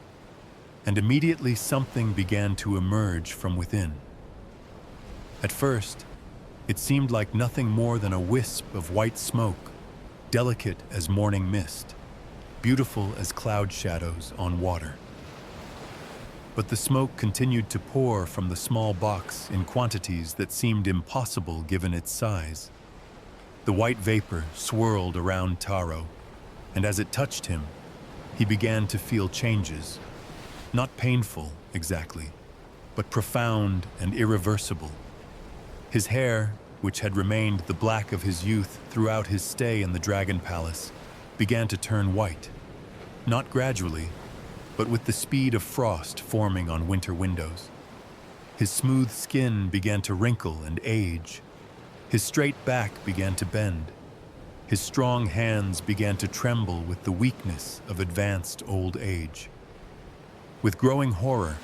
and immediately something began to emerge from within. At first, it seemed like nothing more than a wisp of white smoke, delicate as morning mist, beautiful as cloud shadows on water. But the smoke continued to pour from the small box in quantities that seemed impossible given its size. The white vapor swirled around Taro, and as it touched him, he began to feel changes. Not painful, exactly, but profound and irreversible. His hair, which had remained the black of his youth throughout his stay in the Dragon Palace, began to turn white. Not gradually, but with the speed of frost forming on winter windows. His smooth skin began to wrinkle and age. His straight back began to bend. His strong hands began to tremble with the weakness of advanced old age. With growing horror,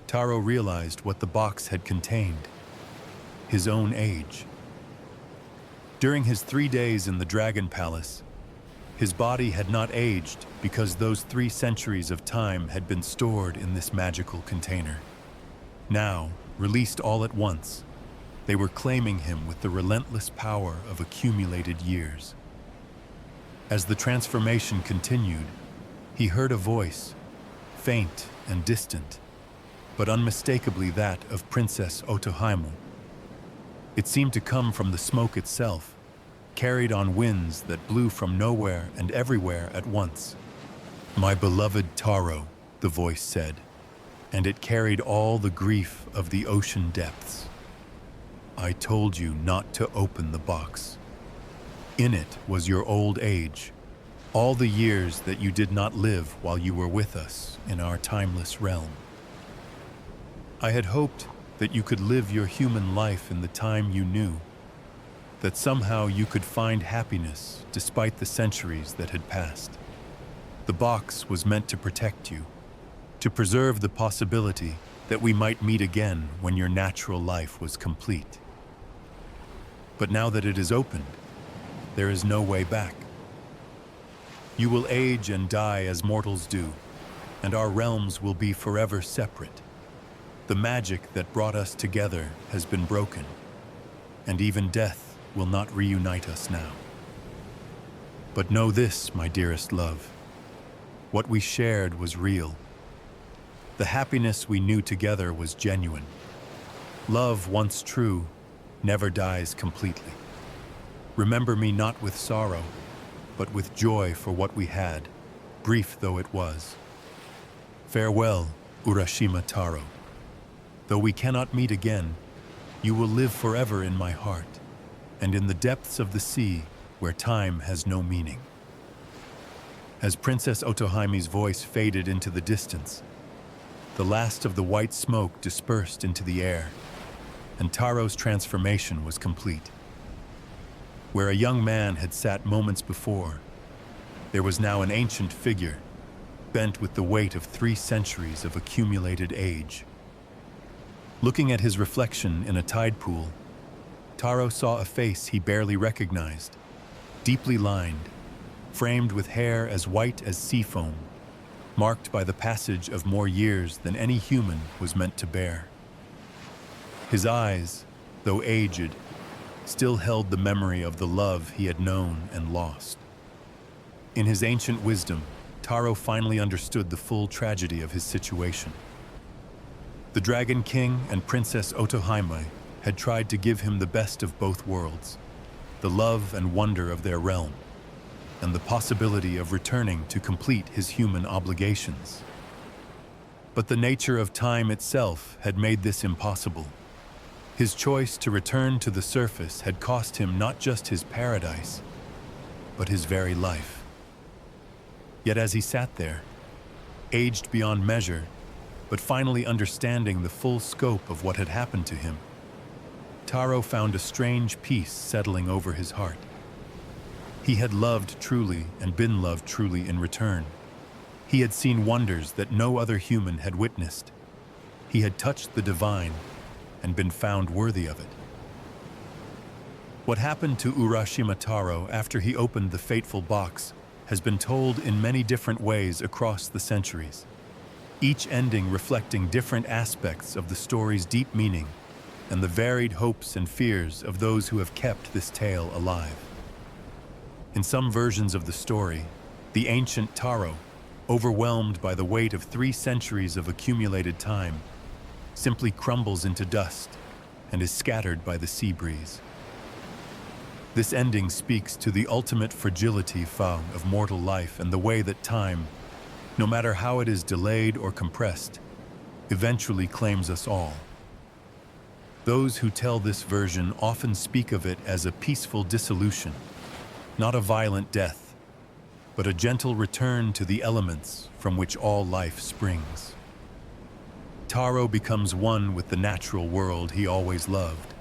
Taro realized what the box had contained: his own age. During his 3 days in the Dragon Palace, his body had not aged because those 3 centuries of time had been stored in this magical container. Now, released all at once, they were claiming him with the relentless power of accumulated years. As the transformation continued, he heard a voice, faint and distant, but unmistakably that of Princess Otohime. It seemed to come from the smoke itself, carried on winds that blew from nowhere and everywhere at once. "My beloved Taro," the voice said, and it carried all the grief of the ocean depths. "I told you not to open the box. In it was your old age, all the years that you did not live while you were with us in our timeless realm. I had hoped that you could live your human life in the time you knew, that somehow you could find happiness despite the centuries that had passed. The box was meant to protect you, to preserve the possibility that we might meet again when your natural life was complete. But now that it is opened, there is no way back. You will age and die as mortals do, and our realms will be forever separate. The magic that brought us together has been broken, and even death will not reunite us now. But know this, my dearest love, what we shared was real. The happiness we knew together was genuine. Love, once true, never dies completely. Remember me not with sorrow, but with joy for what we had, brief though it was. Farewell, Urashima Taro. Though we cannot meet again, you will live forever in my heart, and in the depths of the sea where time has no meaning. As Princess Otohime's voice faded into the distance, the last of the white smoke dispersed into the air, and Taro's transformation was complete. Where a young man had sat moments before, there was now an ancient figure, bent with the weight of 3 centuries of accumulated age. Looking at his reflection in a tide pool, Taro saw a face he barely recognized, deeply lined, framed with hair as white as sea foam, marked by the passage of more years than any human was meant to bear. His eyes, though aged, still held the memory of the love he had known and lost. In his ancient wisdom, Taro finally understood the full tragedy of his situation. The Dragon King and Princess Otohime had tried to give him the best of both worlds, the love and wonder of their realm, and the possibility of returning to complete his human obligations. But the nature of time itself had made this impossible. His choice to return to the surface had cost him not just his paradise, but his very life. Yet as he sat there, aged beyond measure, but finally understanding the full scope of what had happened to him, Taro found a strange peace settling over his heart. He had loved truly and been loved truly in return. He had seen wonders that no other human had witnessed. He had touched the divine and been found worthy of it. What happened to Urashima Taro after he opened the fateful box has been told in many different ways across the centuries, each ending reflecting different aspects of the story's deep meaning and the varied hopes and fears of those who have kept this tale alive. In some versions of the story, the ancient Taro, overwhelmed by the weight of 3 centuries of accumulated time, simply crumbles into dust and is scattered by the sea breeze. This ending speaks to the ultimate fragility of mortal life and the way that time, no matter how it is delayed or compressed, eventually claims us all. Those who tell this version often speak of it as a peaceful dissolution, not a violent death, but a gentle return to the elements from which all life springs. Taro becomes one with the natural world he always loved,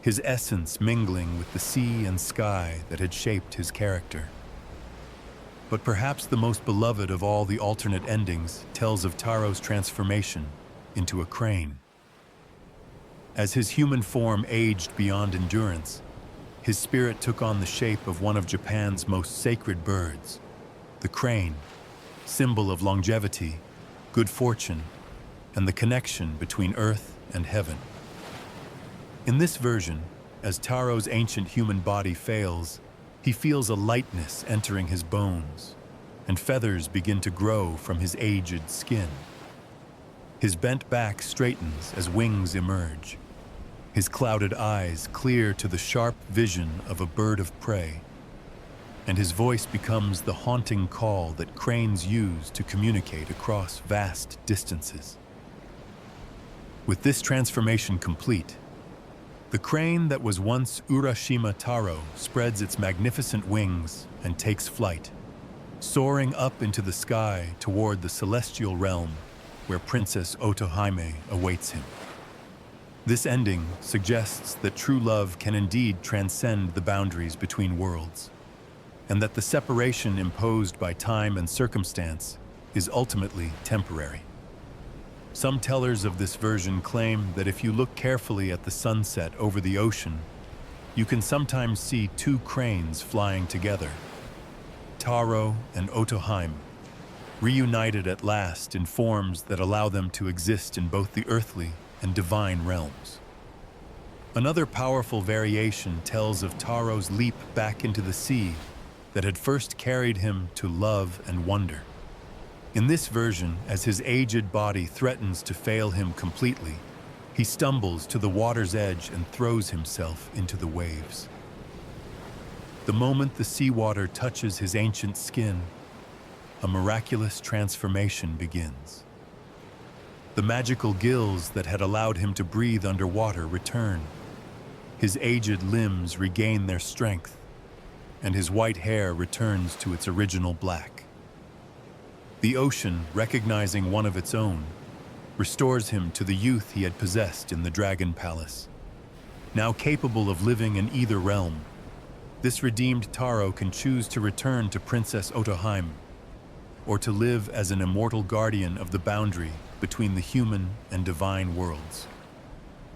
his essence mingling with the sea and sky that had shaped his character. But perhaps the most beloved of all the alternate endings tells of Taro's transformation into a crane. As his human form aged beyond endurance, his spirit took on the shape of one of Japan's most sacred birds, the crane, symbol of longevity, good fortune, and the connection between earth and heaven. In this version, as Taro's ancient human body fails, he feels a lightness entering his bones, and feathers begin to grow from his aged skin. His bent back straightens as wings emerge, his clouded eyes clear to the sharp vision of a bird of prey, and his voice becomes the haunting call that cranes use to communicate across vast distances. With this transformation complete, the crane that was once Urashima Taro spreads its magnificent wings and takes flight, soaring up into the sky toward the celestial realm where Princess Otohime awaits him. This ending suggests that true love can indeed transcend the boundaries between worlds, and that the separation imposed by time and circumstance is ultimately temporary. Some tellers of this version claim that if you look carefully at the sunset over the ocean, you can sometimes see two cranes flying together, Taro and Otohime, reunited at last in forms that allow them to exist in both the earthly and divine realms. Another powerful variation tells of Taro's leap back into the sea that had first carried him to love and wonder. In this version, as his aged body threatens to fail him completely, he stumbles to the water's edge and throws himself into the waves. The moment the seawater touches his ancient skin, a miraculous transformation begins. The magical gills that had allowed him to breathe underwater return. His aged limbs regain their strength, and his white hair returns to its original black. The ocean, recognizing one of its own, restores him to the youth he had possessed in the Dragon Palace. Now capable of living in either realm, this redeemed Taro can choose to return to Princess Otohime, or to live as an immortal guardian of the boundary between the human and divine worlds.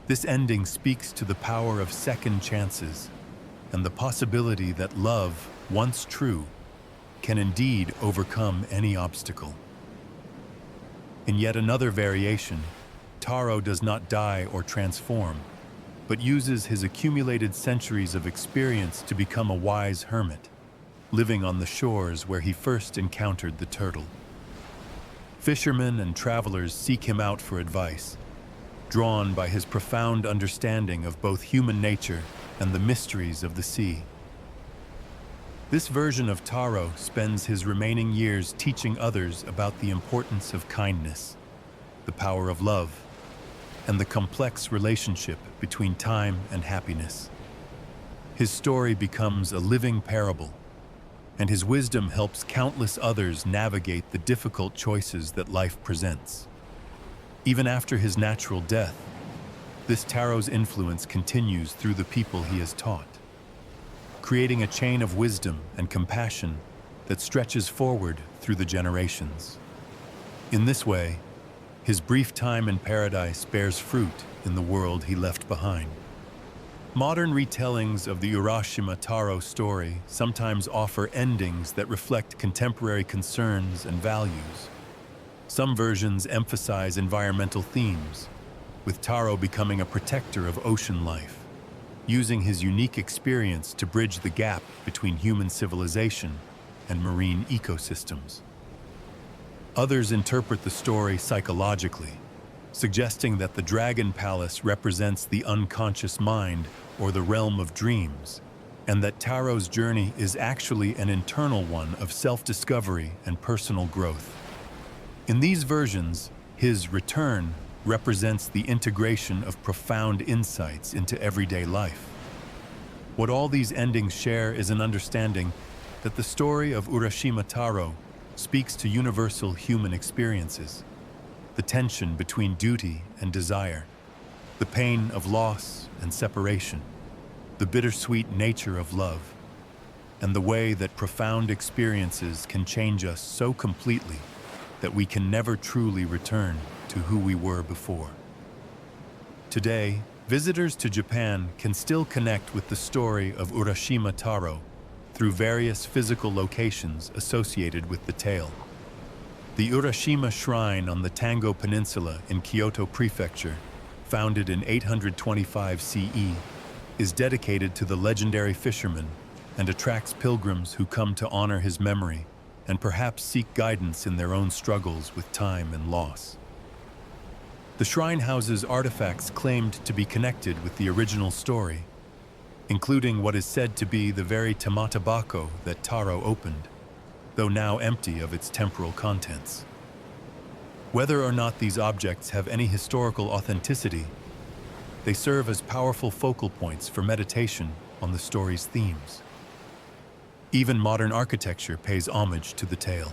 This ending speaks to the power of second chances and the possibility that love, once true, can indeed overcome any obstacle. In yet another variation, Taro does not die or transform, but uses his accumulated centuries of experience to become a wise hermit, living on the shores where he first encountered the turtle. Fishermen and travelers seek him out for advice, drawn by his profound understanding of both human nature and the mysteries of the sea. This version of Taro spends his remaining years teaching others about the importance of kindness, the power of love, and the complex relationship between time and happiness. His story becomes a living parable, and his wisdom helps countless others navigate the difficult choices that life presents. Even after his natural death, this Taro's influence continues through the people he has taught, creating a chain of wisdom and compassion that stretches forward through the generations. In this way, his brief time in paradise bears fruit in the world he left behind. Modern retellings of the Urashima Taro story sometimes offer endings that reflect contemporary concerns and values. Some versions emphasize environmental themes, with Taro becoming a protector of ocean life, using his unique experience to bridge the gap between human civilization and marine ecosystems. Others interpret the story psychologically, suggesting that the Dragon Palace represents the unconscious mind or the realm of dreams, and that Taro's journey is actually an internal one of self-discovery and personal growth. In these versions, his return represents the integration of profound insights into everyday life. What all these endings share is an understanding that the story of Urashima Taro speaks to universal human experiences, the tension between duty and desire, the pain of loss and separation, the bittersweet nature of love, and the way that profound experiences can change us so completely that we can never truly return to who we were before. Today, visitors to Japan can still connect with the story of Urashima Taro through various physical locations associated with the tale. The Urashima Shrine on the Tango Peninsula in Kyoto Prefecture, founded in 825 CE, is dedicated to the legendary fisherman and attracts pilgrims who come to honor his memory and perhaps seek guidance in their own struggles with time and loss. The shrine houses artifacts claimed to be connected with the original story, including what is said to be the very tamatabako that Taro opened, though now empty of its temporal contents. Whether or not these objects have any historical authenticity, they serve as powerful focal points for meditation on the story's themes. Even modern architecture pays homage to the tale.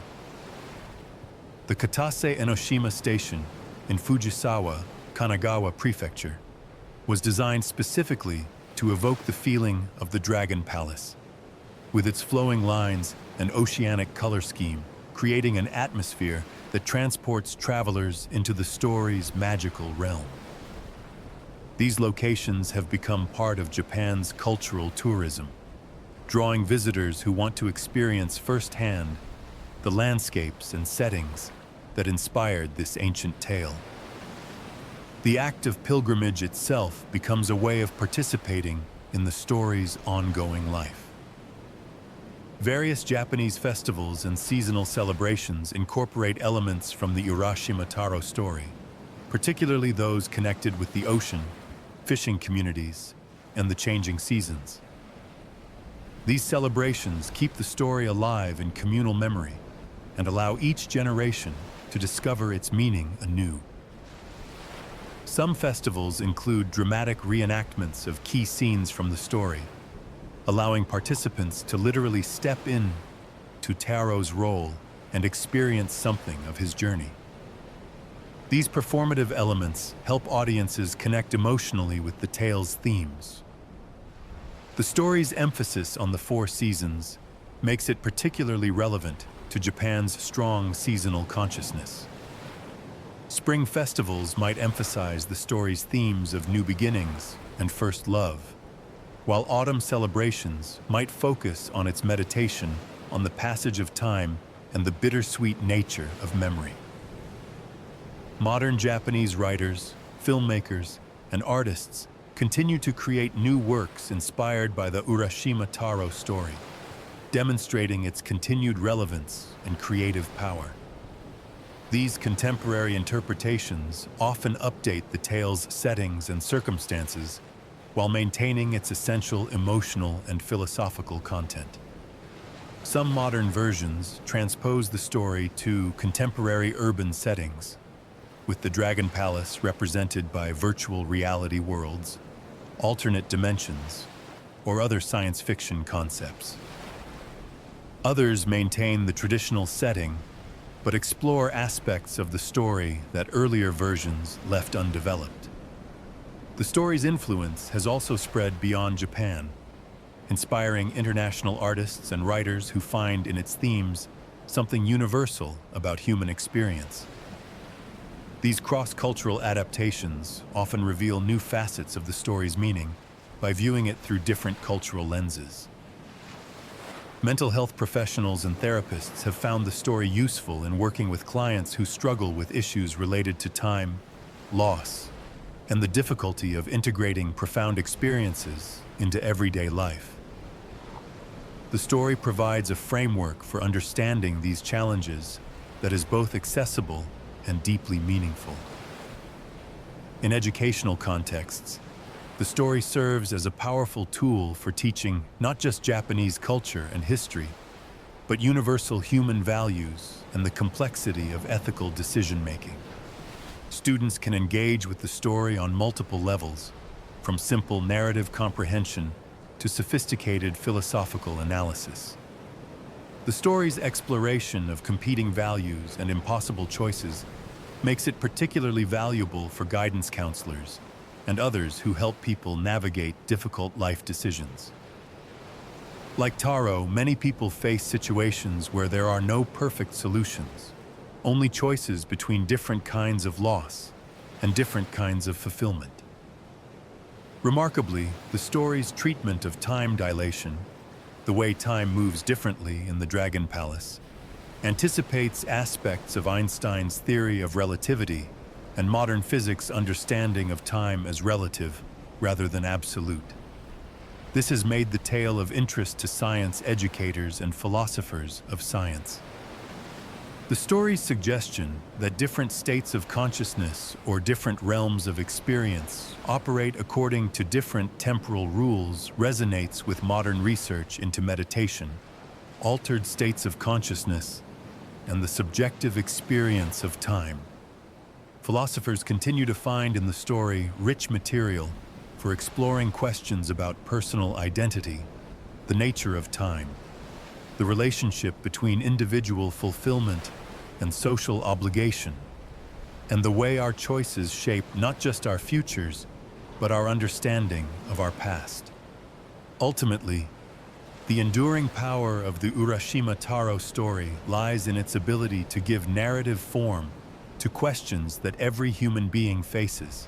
The Katase Enoshima Station in Fujisawa, Kanagawa Prefecture, was designed specifically to evoke the feeling of the Dragon Palace, with its flowing lines and oceanic color scheme, creating an atmosphere that transports travelers into the story's magical realm. These locations have become part of Japan's cultural tourism, drawing visitors who want to experience firsthand the landscapes and settings that inspired this ancient tale. The act of pilgrimage itself becomes a way of participating in the story's ongoing life. Various Japanese festivals and seasonal celebrations incorporate elements from the Urashima Taro story, particularly those connected with the ocean, fishing communities, and the changing seasons. These celebrations keep the story alive in communal memory and allow each generation to discover its meaning anew. Some festivals include dramatic reenactments of key scenes from the story, allowing participants to literally step in to Taro's role and experience something of his journey. These performative elements help audiences connect emotionally with the tale's themes. The story's emphasis on the four seasons makes it particularly relevant to Japan's strong seasonal consciousness. Spring festivals might emphasize the story's themes of new beginnings and first love, while autumn celebrations might focus on its meditation on the passage of time and the bittersweet nature of memory. Modern Japanese writers, filmmakers, and artists continue to create new works inspired by the Urashima Taro story, demonstrating its continued relevance and creative power. These contemporary interpretations often update the tale's settings and circumstances while maintaining its essential emotional and philosophical content. Some modern versions transpose the story to contemporary urban settings, with the Dragon Palace represented by virtual reality worlds, alternate dimensions, or other science fiction concepts. Others maintain the traditional setting, but explore aspects of the story that earlier versions left undeveloped. The story's influence has also spread beyond Japan, inspiring international artists and writers who find in its themes something universal about human experience. These cross-cultural adaptations often reveal new facets of the story's meaning by viewing it through different cultural lenses. Mental health professionals and therapists have found the story useful in working with clients who struggle with issues related to time, loss, and the difficulty of integrating profound experiences into everyday life. The story provides a framework for understanding these challenges that is both accessible and deeply meaningful. In educational contexts, the story serves as a powerful tool for teaching not just Japanese culture and history, but universal human values and the complexity of ethical decision-making. Students can engage with the story on multiple levels, from simple narrative comprehension to sophisticated philosophical analysis. The story's exploration of competing values and impossible choices makes it particularly valuable for guidance counselors and others who help people navigate difficult life decisions. Like Taro, many people face situations where there are no perfect solutions, only choices between different kinds of loss and different kinds of fulfillment. Remarkably, the story's treatment of time dilation, the way time moves differently in the Dragon Palace, anticipates aspects of Einstein's theory of relativity and modern physics' understanding of time as relative rather than absolute. This has made the tale of interest to science educators and philosophers of science. The story's suggestion that different states of consciousness or different realms of experience operate according to different temporal rules resonates with modern research into meditation, altered states of consciousness, and the subjective experience of time. Philosophers continue to find in the story rich material for exploring questions about personal identity, the nature of time, the relationship between individual fulfillment and social obligation, and the way our choices shape not just our futures, but our understanding of our past. Ultimately, The enduring power of the Urashima Taro story lies in its ability to give narrative form to questions that every human being faces.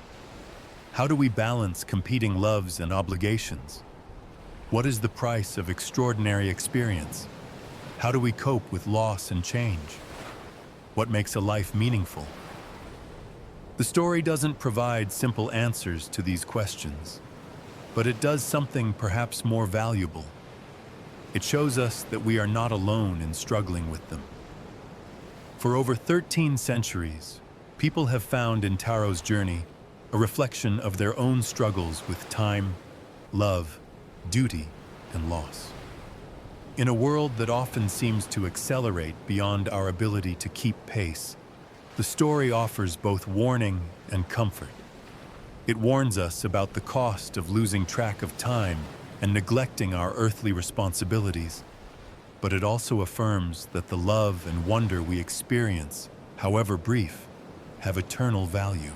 How do we balance competing loves and obligations? What is the price of extraordinary experience? How do we cope with loss and change? What makes a life meaningful? The story doesn't provide simple answers to these questions, but it does something perhaps more valuable. It shows us that we are not alone in struggling with them. For over 13 centuries, people have found in Taro's journey a reflection of their own struggles with time, love, duty, and loss. In a world that often seems to accelerate beyond our ability to keep pace, the story offers both warning and comfort. It warns us about the cost of losing track of time and neglecting our earthly responsibilities, but it also affirms that the love and wonder we experience, however brief, have eternal value.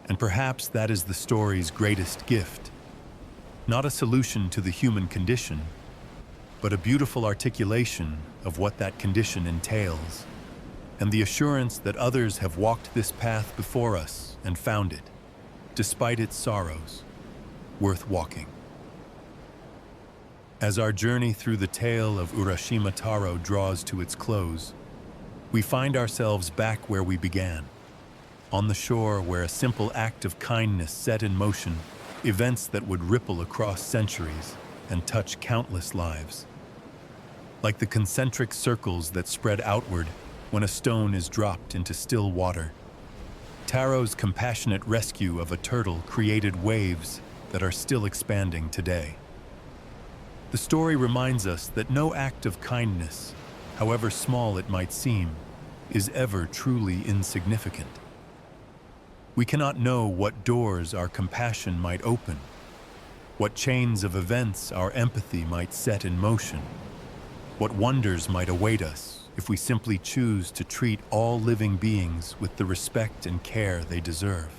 And perhaps that is the story's greatest gift. Not a solution to the human condition, but a beautiful articulation of what that condition entails, and the assurance that others have walked this path before us and found it, despite its sorrows, worth walking. As our journey through the tale of Urashima Taro draws to its close, we find ourselves back where we began, on the shore where a simple act of kindness set in motion events that would ripple across centuries and touch countless lives. Like the concentric circles that spread outward when a stone is dropped into still water, Taro's compassionate rescue of a turtle created waves that are still expanding today. The story reminds us that no act of kindness, however small it might seem, is ever truly insignificant. We cannot know what doors our compassion might open, what chains of events our empathy might set in motion, what wonders might await us if we simply choose to treat all living beings with the respect and care they deserve.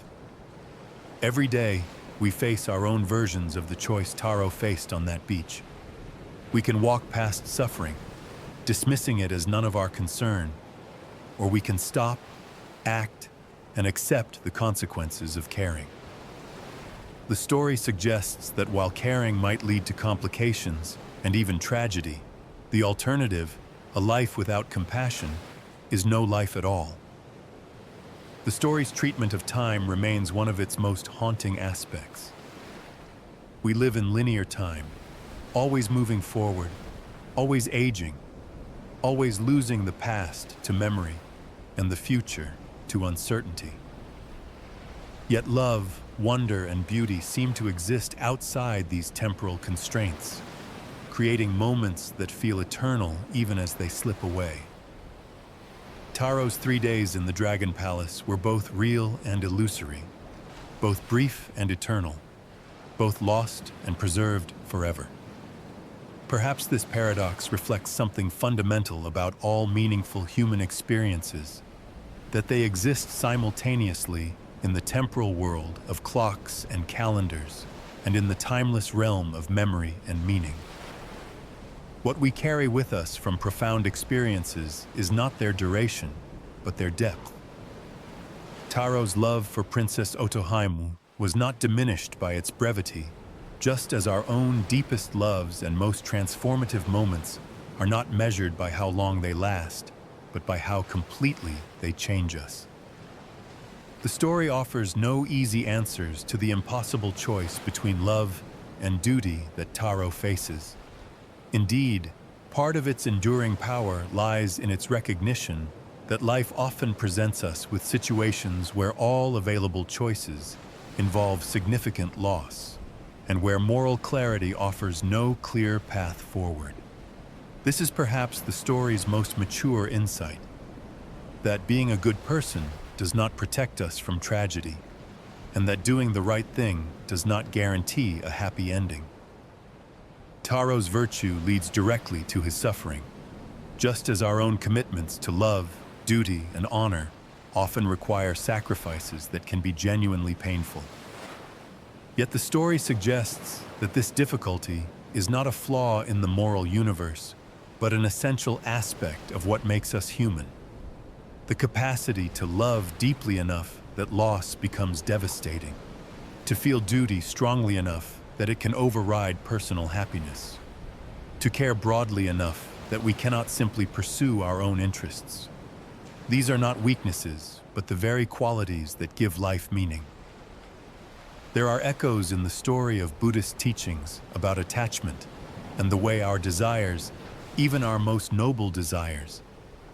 Every day, we face our own versions of the choice Taro faced on that beach. We can walk past suffering, dismissing it as none of our concern, or we can stop, act, and accept the consequences of caring. The story suggests that while caring might lead to complications and even tragedy, the alternative, a life without compassion, is no life at all. The story's treatment of time remains one of its most haunting aspects. We live in linear time, always moving forward, always aging, always losing the past to memory and the future to uncertainty. Yet love, wonder, and beauty seem to exist outside these temporal constraints, creating moments that feel eternal even as they slip away. Taro's 3 days in the Dragon Palace were both real and illusory, both brief and eternal, both lost and preserved forever. Perhaps this paradox reflects something fundamental about all meaningful human experiences, that they exist simultaneously in the temporal world of clocks and calendars, and in the timeless realm of memory and meaning. What we carry with us from profound experiences is not their duration, but their depth. Taro's love for Princess Otohime was not diminished by its brevity, just as our own deepest loves and most transformative moments are not measured by how long they last, but by how completely they change us. The story offers no easy answers to the impossible choice between love and duty that Taro faces. Indeed, part of its enduring power lies in its recognition that life often presents us with situations where all available choices involve significant loss, and where moral clarity offers no clear path forward. This is perhaps the story's most mature insight, that being a good person does not protect us from tragedy, and that doing the right thing does not guarantee a happy ending. Taro's virtue leads directly to his suffering, just as our own commitments to love, duty, and honor often require sacrifices that can be genuinely painful. Yet the story suggests that this difficulty is not a flaw in the moral universe, but an essential aspect of what makes us human. The capacity to love deeply enough that loss becomes devastating, to feel duty strongly enough that it can override personal happiness, to care broadly enough that we cannot simply pursue our own interests. These are not weaknesses, but the very qualities that give life meaning. There are echoes in the story of Buddhist teachings about attachment and the way our desires, even our most noble desires,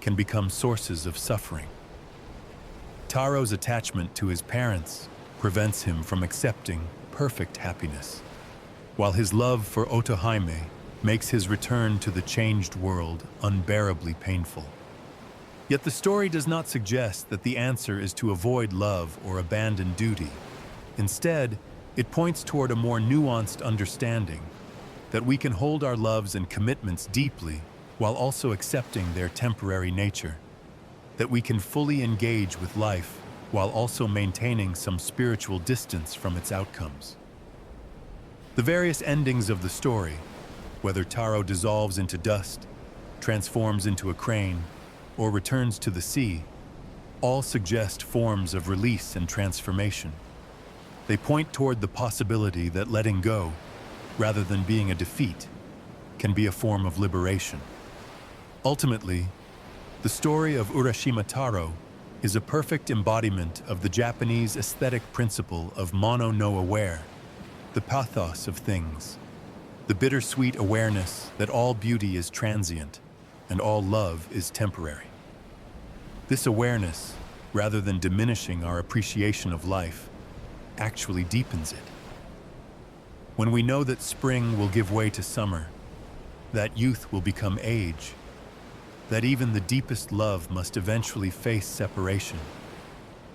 can become sources of suffering. Taro's attachment to his parents prevents him from accepting perfect happiness, while his love for Otohime makes his return to the changed world unbearably painful. Yet the story does not suggest that the answer is to avoid love or abandon duty. Instead, it points toward a more nuanced understanding that we can hold our loves and commitments deeply while also accepting their temporary nature, that we can fully engage with life while also maintaining some spiritual distance from its outcomes. The various endings of the story, whether Taro dissolves into dust, transforms into a crane, or returns to the sea, all suggest forms of release and transformation. They point toward the possibility that letting go, rather than being a defeat, can be a form of liberation. Ultimately, the story of Urashima Taro is a perfect embodiment of the Japanese aesthetic principle of mono no aware, the pathos of things, the bittersweet awareness that all beauty is transient and all love is temporary. This awareness, rather than diminishing our appreciation of life, actually deepens it. When we know that spring will give way to summer, that youth will become age, that even the deepest love must eventually face separation,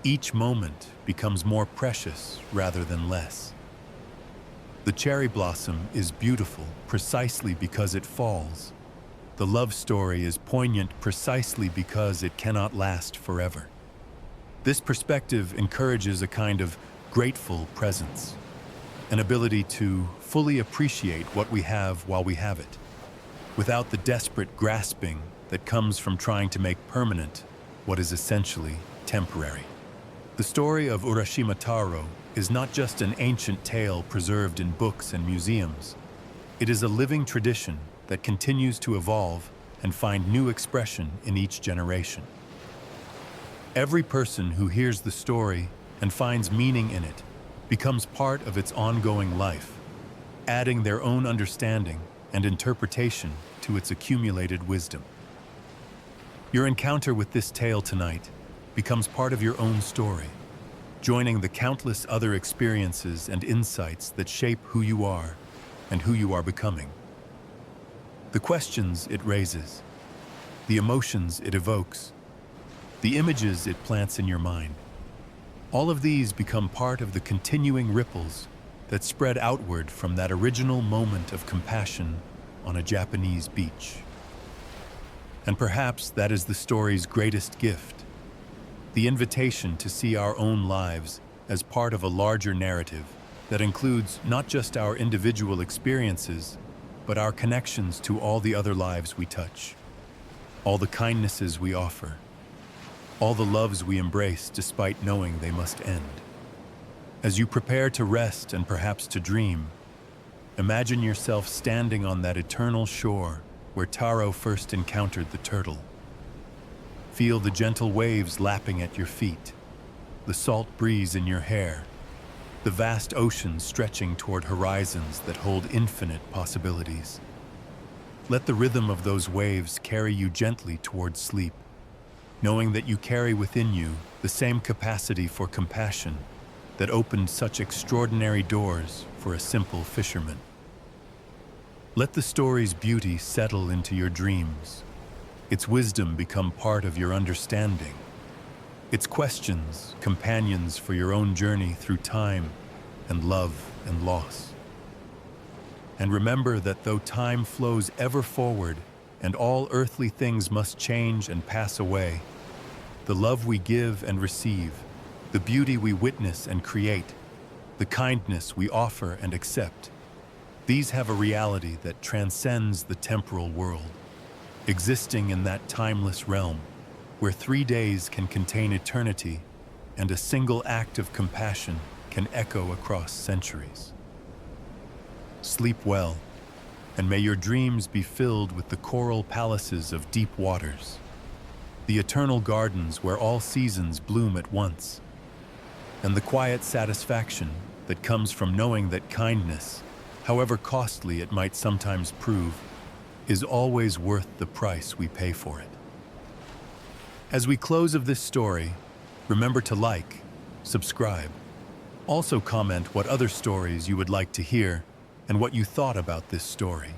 each moment becomes more precious rather than less. The cherry blossom is beautiful precisely because it falls. The love story is poignant precisely because it cannot last forever. This perspective encourages a kind of grateful presence, an ability to fully appreciate what we have while we have it, without the desperate grasping that comes from trying to make permanent what is essentially temporary. The story of Urashima Taro is not just an ancient tale preserved in books and museums. It is a living tradition that continues to evolve and find new expression in each generation. Every person who hears the story and finds meaning in it becomes part of its ongoing life, adding their own understanding and interpretation to its accumulated wisdom. Your encounter with this tale tonight becomes part of your own story, joining the countless other experiences and insights that shape who you are and who you are becoming. The questions it raises, the emotions it evokes, the images it plants in your mind, all of these become part of the continuing ripples that spread outward from that original moment of compassion on a Japanese beach. And perhaps that is the story's greatest gift, the invitation to see our own lives as part of a larger narrative that includes not just our individual experiences, but our connections to all the other lives we touch, all the kindnesses we offer, all the loves we embrace despite knowing they must end. As you prepare to rest and perhaps to dream, imagine yourself standing on that eternal shore where Taro first encountered the turtle. Feel the gentle waves lapping at your feet, the salt breeze in your hair, the vast ocean stretching toward horizons that hold infinite possibilities. Let the rhythm of those waves carry you gently toward sleep, knowing that you carry within you the same capacity for compassion that opened such extraordinary doors for a simple fisherman. Let the story's beauty settle into your dreams, its wisdom become part of your understanding, its questions companions for your own journey through time and love and loss. And remember that though time flows ever forward and all earthly things must change and pass away, the love we give and receive, the beauty we witness and create, the kindness we offer and accept, These have a reality that transcends the temporal world, existing in that timeless realm where 3 days can contain eternity and a single act of compassion can echo across centuries. Sleep well, and may your dreams be filled with the coral palaces of deep waters, the eternal gardens where all seasons bloom at once, and the quiet satisfaction that comes from knowing that kindness, however costly it might sometimes prove, is always worth the price we pay for it. As we close of this story, remember to like, subscribe. Also comment what other stories you would like to hear and what you thought about this story.